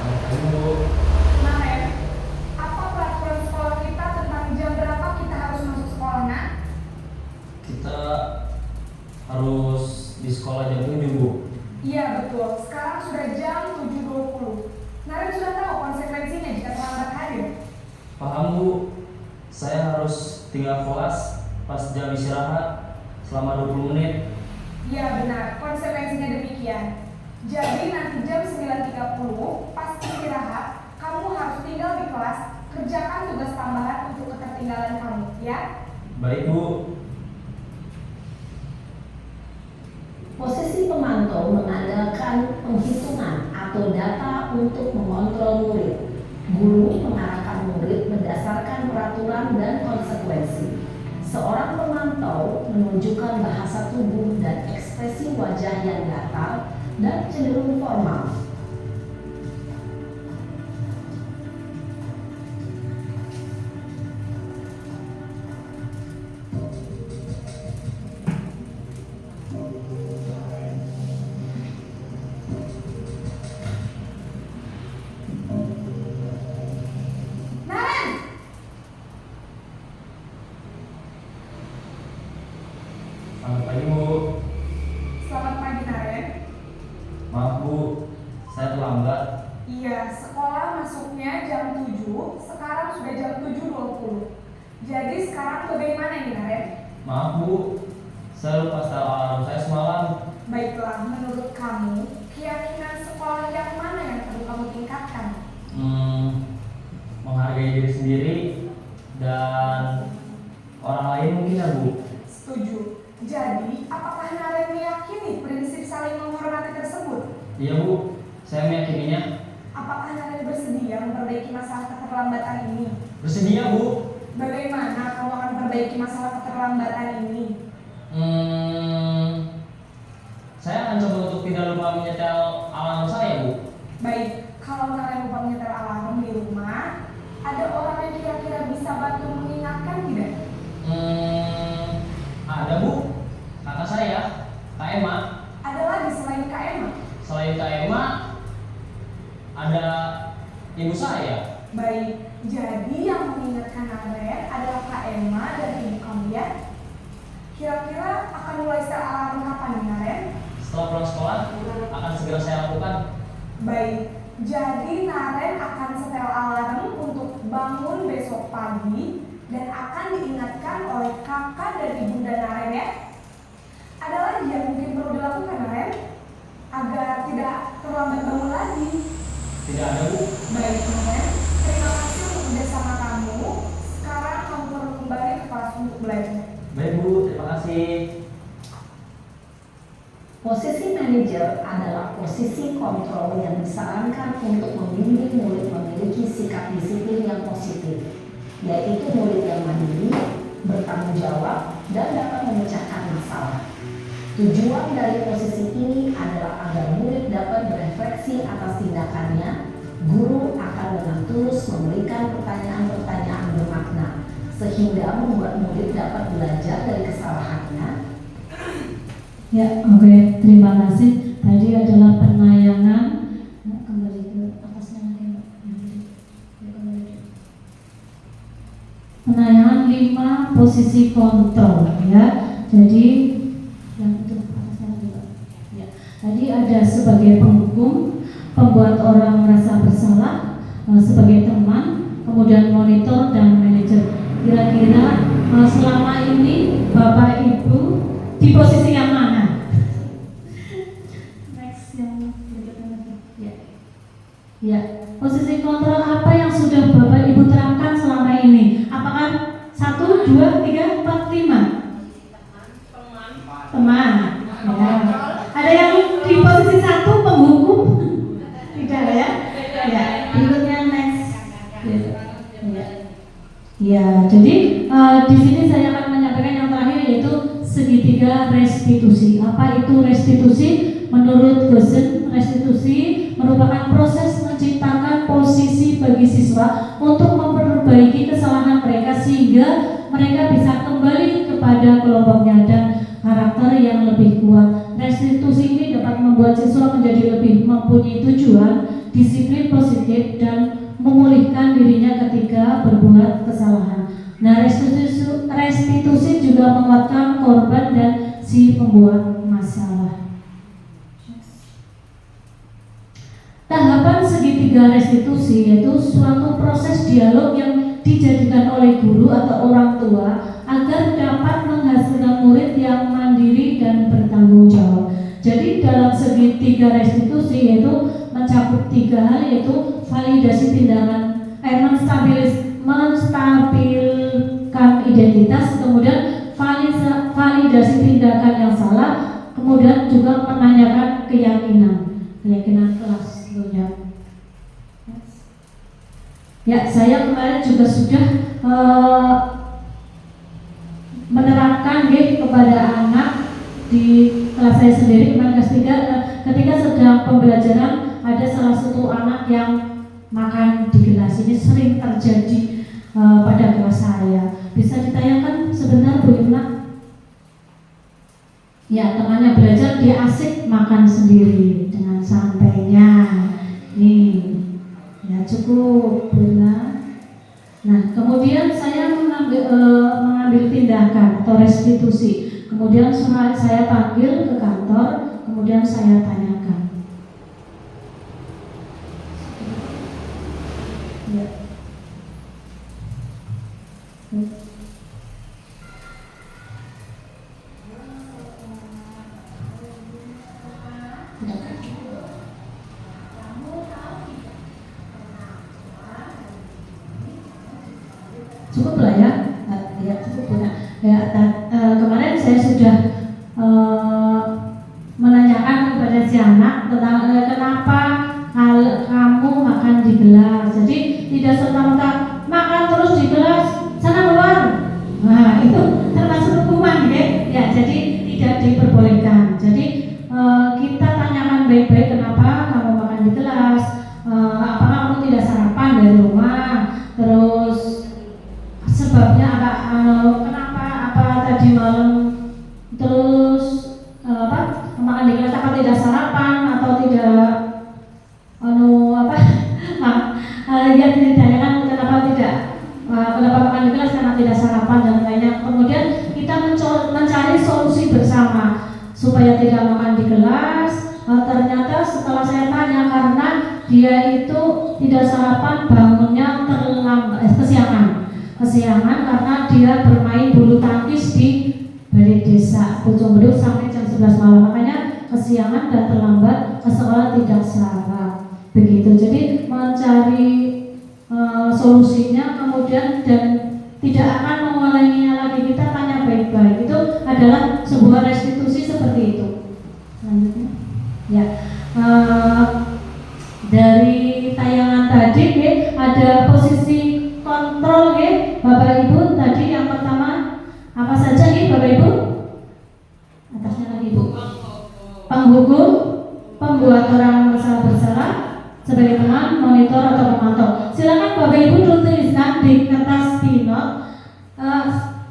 Selamat pagi Bu. Nah, apa peraturan sekolah kita tentang jam berapa kita harus masuk sekolah, nak? Kita harus di sekolah jam 7 Bu. Iya betul, sekarang sudah jam 7.20. Naren sudah tahu konsekuensinya jika terlambat hadir. Paham Bu, saya harus tinggal kelas pas jam istirahat selama 20 menit. Iya benar, konsekuensinya demikian. Jadi nanti jam 9.30 pas istirahat, kamu harus tinggal di kelas, kerjakan tugas tambahan untuk ketertinggalan kamu, ya? Baik Bu. Posisi pemantau mengandalkan penghitungan atau data untuk mengontrol murid. Guru mengarahkan murid berdasarkan peraturan dan konsekuensi. Seorang pemantau menunjukkan bahasa tubuh dan ekspresi wajah yang datar dan cenderung formal. Naren! Selamat pagi Bu. Selamat pagi Naren. Maaf Bu, saya terlambat. Iya, sekolah masuknya jam 7, sekarang sudah jam 7.20. Jadi sekarang bagaimana ini Naren? Maaf Bu, saya lupa setel alarm saya semalam. Baiklah, menurut kamu, keyakinan sekolah yang mana yang perlu kamu tingkatkan? Menghargai diri sendiri dan orang lain mungkin ya Bu. Setuju. Jadi, apakah Naren meyakini prinsip saling menghormati tersebut? Iya Bu, saya meyakininya. Apakah Naren bersedia memperbaiki masalah keterlambatan ini? Bersedia Bu. Bagaimana kamu akan memperbaiki masalah keterlambatan ini? Saya akan coba untuk tidak lupa menyetel alarm saya Bu. Baik, kalau Naren lupa menyetel alarm di rumah, ada orang yang kira-kira bisa bantu mengingatkan tidak? Ada Bu, kakak saya, Kak Emma. Ada lagi selain Kak Emma? Selain Kak Emma, ada ibu saya. Baik, jadi yang mengingatkan Naren adalah Kak Emma ya. Kira-kira akan mulai setel alarm kapan nih, Naren? Setelah pulang sekolah akan segera saya lakukan. Baik, jadi Naren akan setel alarm untuk bangun besok pagi dan akan diingatkan oleh kakak dan ibunda Naren ya. Ada lagi yang mungkin perlu dilakukan, Naren? Agar tidak terlambat bangun lagi. Tidak ada, Bu. Baik, Naren. Terima kasih untuk kerjasama kamu. Sekarang kamu perlu kembali ke kelas untuk belajar. Baik, Bu. Terima kasih. Posisi manajer adalah posisi kontrol yang disarankan untuk membimbing murid memiliki sikap disiplin yang positif, yaitu murid yang mandiri, bertanggung jawab, dan dapat memecahkan masalah. Tujuan dari posisi ini adalah agar murid dapat berefleksi atas tindakannya. Guru akan dengan tulus memberikan pertanyaan-pertanyaan bermakna, sehingga membuat murid dapat belajar dari kesalahannya. Ya, oke, terima kasih. Tadi adalah penayangan. Nah, kembali ke atasnya lagi, Mbak. Ya, kembali. Penayangan 5 posisi kontrol, ya. Jadi yang itu atasnya lagi, Mbak. Ya. Tadi ada sebagai penghukum, pembuat orang merasa bersalah, sebagai teman, kemudian monitor dan manajer. Kira-kira selama ini Bapak Ibu di posisi yang mana? Next yang berikutnya. Ya. Ya, posisi kontrol apa yang sudah Bapak Ibu terapkan selama ini? Apakah 1, 2, 3, 4, 5? Teman. Ya. Ada yang di posisi 1 penghukum? Tidak ya? Ya. Berikutnya next. Ya. Ya, jadi di sini saya akan menyampaikan yang terakhir yaitu segitiga restitusi. Apa itu restitusi? Menurut dosen, restitusi merupakan proses menciptakan posisi bagi siswa untuk memperbaiki kesalahan mereka sehingga mereka bisa kembali kepada kelompoknya dan karakter yang lebih kuat. Restitusi ini dapat membuat siswa menjadi lebih mempunyai tujuan, disiplin positif, dan memulihkan dirinya ketika berbuat kesalahan. Nah, restitusi juga menguatkan korban dan si pembuat masalah. Tahapan segitiga restitusi yaitu suatu proses dialog yang dijadikan oleh guru atau orang tua agar dapat menghasilkan murid yang mandiri dan bertanggung jawab. Jadi dalam segitiga restitusi yaitu mencakup 3 hal yaitu validasi tindakan, menstabilkan identitas, kemudian validasi tindakan yang salah, kemudian juga menanyakan keyakinan kelas tentunya. Ya, saya kemarin juga sudah menerapkan kepada anak di kelas saya sendiri kemarin kelas 3 ketika sedang pembelajaran ada salah satu anak yang makan di gelas. Ini sering terjadi pada kelas saya. Bisa ditayangkan sebentar Bu Imna? Ya, temannya belajar, dia asik makan sendiri dengan santainya. Nih, ya cukup Bu Imna. Nah, kemudian saya mengambil tindakan atau restitusi. Kemudian saya panggil ke kantor, kemudian saya tanyakan. Ya. Cukup lah ya, ya cukup lah. Ya, kemarin saya sudah menanyakan kepada si anak tentang kenapa kamu makan di gelas. Jadi tidak serta-merta makan terus di gelas, sana keluar. Nah itu termasuk hukuman ya. Jadi tidak diperbolehkan. Jadi kita tanyakan baik-baik kenapa kamu makan di gelas. Apakah kamu tidak sarapan dari rumah? Terus sebabnya kenapa, apa tadi malam terus makan di kelas, apa tidak sarapan atau tidak yang ditanyakan kenapa makan di kelas karena tidak sarapan dan lainnya. Kemudian supaya tidak makan di kelas. Ternyata setelah saya tanya, karena dia itu tidak sarapan, bangunnya terlambat, kesiangan karena dia bermain bulu tangkis di balai desa Bojong Beduk sampai jam 11 malam, makanya kesiangan dan terlambat ke sekolah, tidak sarapan. Begitu. Jadi mencari solusinya kemudian dan tidak akan mengulanginya lagi, kita tanya baik-baik, itu adalah sebuah restitusi seperti itu. Selanjutnya ya, dari tayangan tadi ada posisi kontrol Bapak Ibu. Tadi yang pertama apa saja Bapak Ibu? Atasnya lagi Bu. Penghukum, pembuat orang merasa bersalah sebagai teman, monitor atau pemantau. Silakan Bapak Ibu tuliskan di kertas pinot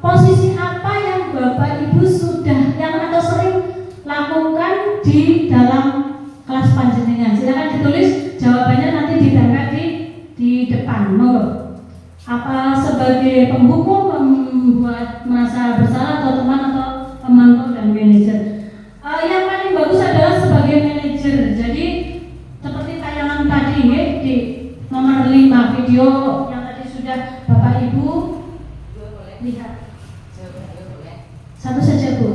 posisi apa yang Bapak Ibu sudah yang atau sering lakukan di dalam kelas panjenengan. Silakan ditulis jawabannya, nanti ditempel di depan. Monggo. Apa sebagai penghukum, membuat merasa bersalah, atau teman, atau pemantau dan manajer? Yang paling bagus adalah sebagai manajer. Jadi seperti tayangan tadi di nomor 5 video yang tadi sudah Bapak Ibu lihat. Satu saja Bu.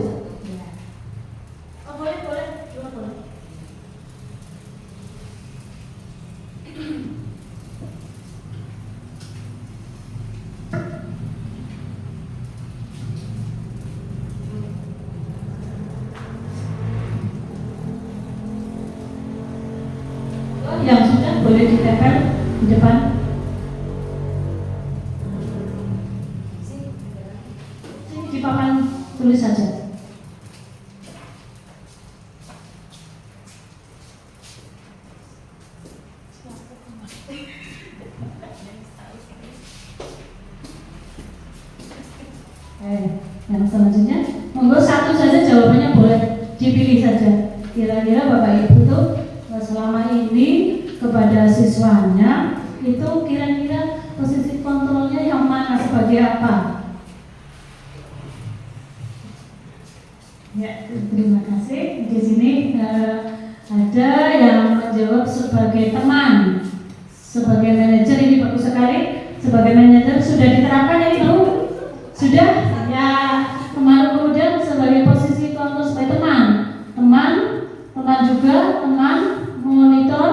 Oh boleh, dua boleh. Yang sudah boleh ditempel di depan. Sini di papan tulis saja. Yang selanjutnya, monggo satu saja jawabannya, boleh dipilih saja. Kira-kira Bapak Ibu tuh selama ini kepada siswanya itu kira-kira posisi kontrolnya yang mana, sebagai apa? Ya, terima kasih. Di sini ada yang menjawab sebagai teman, sebagai manajer. Ini bagus sekali. Sebagai manajer sudah diterapkan ya Ibu? Sudah? Ya, kemudian sebagai posisi kontrol sebagai teman juga, teman, monitor,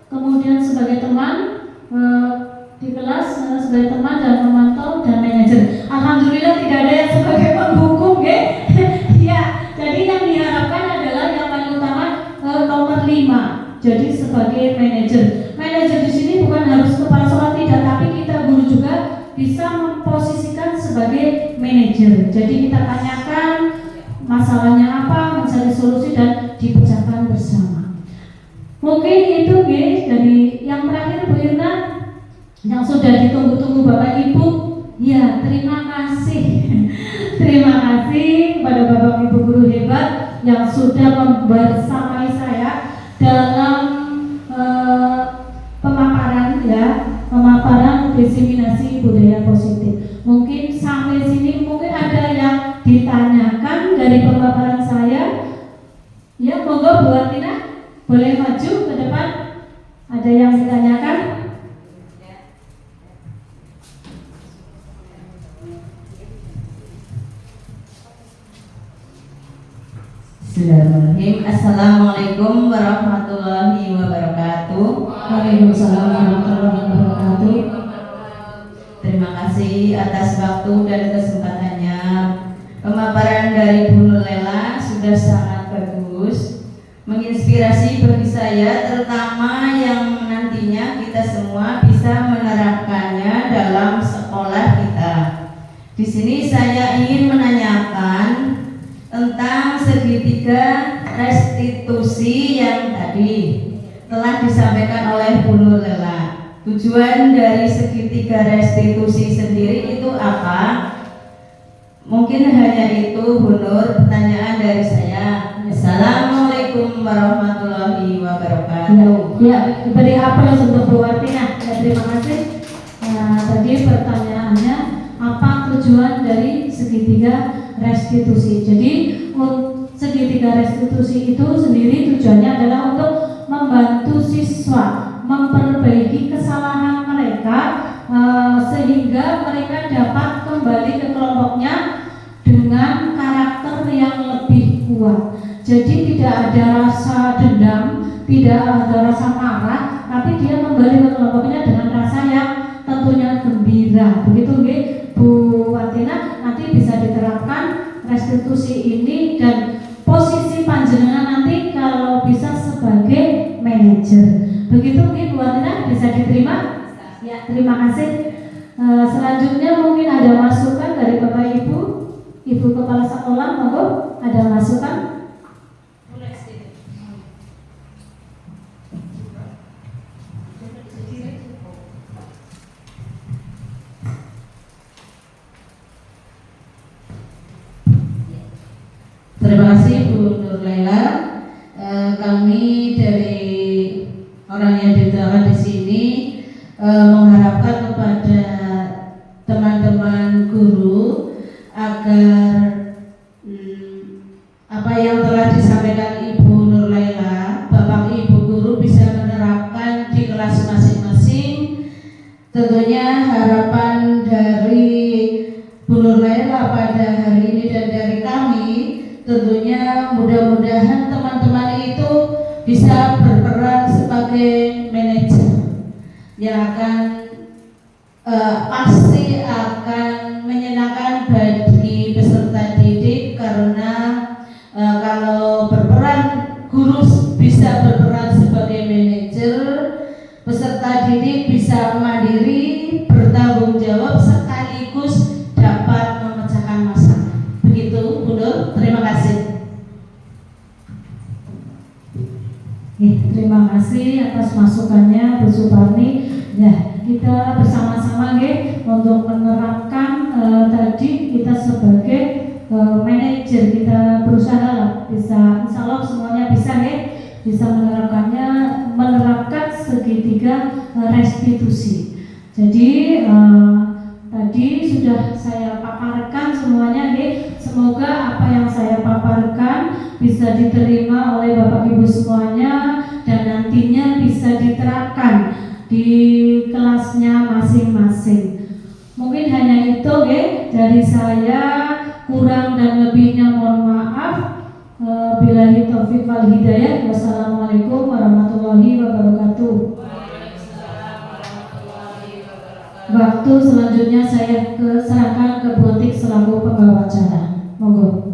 kemudian sebagai teman di kelas, sebagai teman dan memantau dan manajer. Alhamdulillah tidak ada yang sebagai penghukum, ya. Jadi yang diharapkan adalah yang paling utama nomor 5. Jadi sebagai manajer. Manajer di sini bukan harus kepala sekolah, tidak, tapi kita guru juga bisa memposisikan sebagai manajer. Jadi kita tanyakan masalahnya apa, mencari solusi dan dipecahkan bersama. Mungkin itu dari yang terakhir Bu Irna yang sudah ditunggu-tunggu Bapak Ibu. Ya, terima kasih. Terima kasih kepada Bapak Ibu guru hebat yang sudah membersamai saya dalam pemaparan diseminasi budaya positif. Mungkin sampai sini mungkin ada yang ditanyakan dari pemaparan saya. Ya, monggo Bu Atina boleh maju ke depan. Ada yang ditanyakan? Bismillahirrahmanirrahim. Assalamualaikum warahmatullahi wabarakatuh. Waalaikumsalam warahmatullahi wabarakatuh. Terima kasih atas waktu dan kesempatannya. Pemaparan dari Bu Nur Lela sudah sangat bagus, menginspirasi bagi saya, terutama yang nantinya kita semua bisa menerapkannya dalam sekolah kita. Di sini saya ingin menanyakan tentang segitiga restitusi yang tadi telah disampaikan oleh Bu Nur Lela. Tujuan dari segitiga restitusi sendiri itu apa? Mungkin hanya itu Bu Nur, pertanyaan dari saya. Assalamualaikum warahmatullahi wabarakatuh. Ya, beri apel untuk Bu Watina. Ya, terima kasih. Nah, tadi pertanyaannya apa tujuan dari segitiga restitusi? Jadi segitiga restitusi itu sendiri tujuannya adalah untuk membantu siswa memperbaiki kesalahan mereka sehingga mereka dapat kembali ke kelompoknya dengan karakter yang lebih kuat. Jadi tidak ada rasa dendam, tidak ada rasa marah, tapi dia kembali ke kelompoknya dengan rasa yang tentunya gembira. Begitu nggih Bu Watina, nanti bisa diterapkan restitusi ini dan posisi panjenengan nanti kalau bisa sebagai manajer. Begitu nggih Bu Watina, bisa diterima? Ya, terima kasih. Selanjutnya mungkin ada masukan dari Bapak Ibu, Ibu Kepala Sekolah, monggo ada masukan? Terima kasih Bu Nur Laila. Kami dari orang yang diundang di sini mengharapkan kepada teman-teman guru agar apa yang telah disampaikan Ibu Nur Laila, Bapak Ibu guru bisa menerapkan di kelas masing-masing. Tentunya harapan dari Bu Nur Laila pada hari ini dan dari kami, tentunya mudah-mudahan teman-teman itu bisa berperan sebagai manajer yang akan pasti akan menyenangkan bagi peserta didik, karena kalau berperan guru bisa berperan sebagai manajer, peserta didik bisa mandiri, bertanggung jawab sekaligus dapat memecahkan masalah. Begitu Bu Nur, terima kasih. Terima kasih atas masukannya Bu Suparni. Ya, kita bersama-sama untuk menerapkan tadi kita sebagai manajer, kita berusaha lah bisa, insya Allah semuanya bisa bisa menerapkan segitiga restitusi. Jadi tadi sudah saya paparkan semuanya semoga apa yang saya paparkan bisa diterima oleh Bapak Ibu semuanya dan nantinya bisa diterapkan di kelasnya masing-masing. Mungkin hanya itu dari saya, kurang dan lebihnya mohon maaf. Billahi taufiq wal hidayah. Wassalamualaikum warahmatullahi wabarakatuh. Waktu selanjutnya saya serahkan ke Bu Atik selaku pembawa acara. Monggo.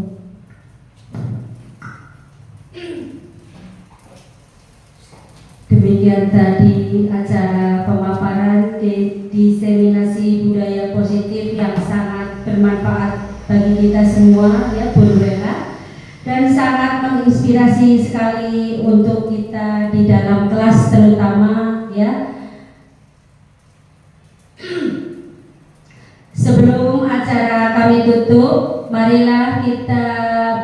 Demikian tadi acara pemaparan diseminasi budaya positif yang sangat bermanfaat bagi kita semua ya Bu Nurlela, dan sangat menginspirasi sekali untuk kita di dalam kelas terutama ya. Sebelum acara kami tutup, marilah kita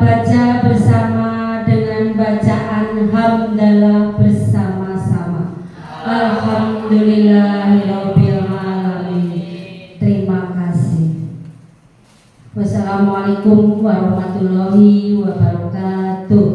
baca bersama dengan bacaan hamdalah bersama-sama. Alhamdulillahirabbil alamin. Terima kasih. Wassalamualaikum warahmatullahi wabarakatuh.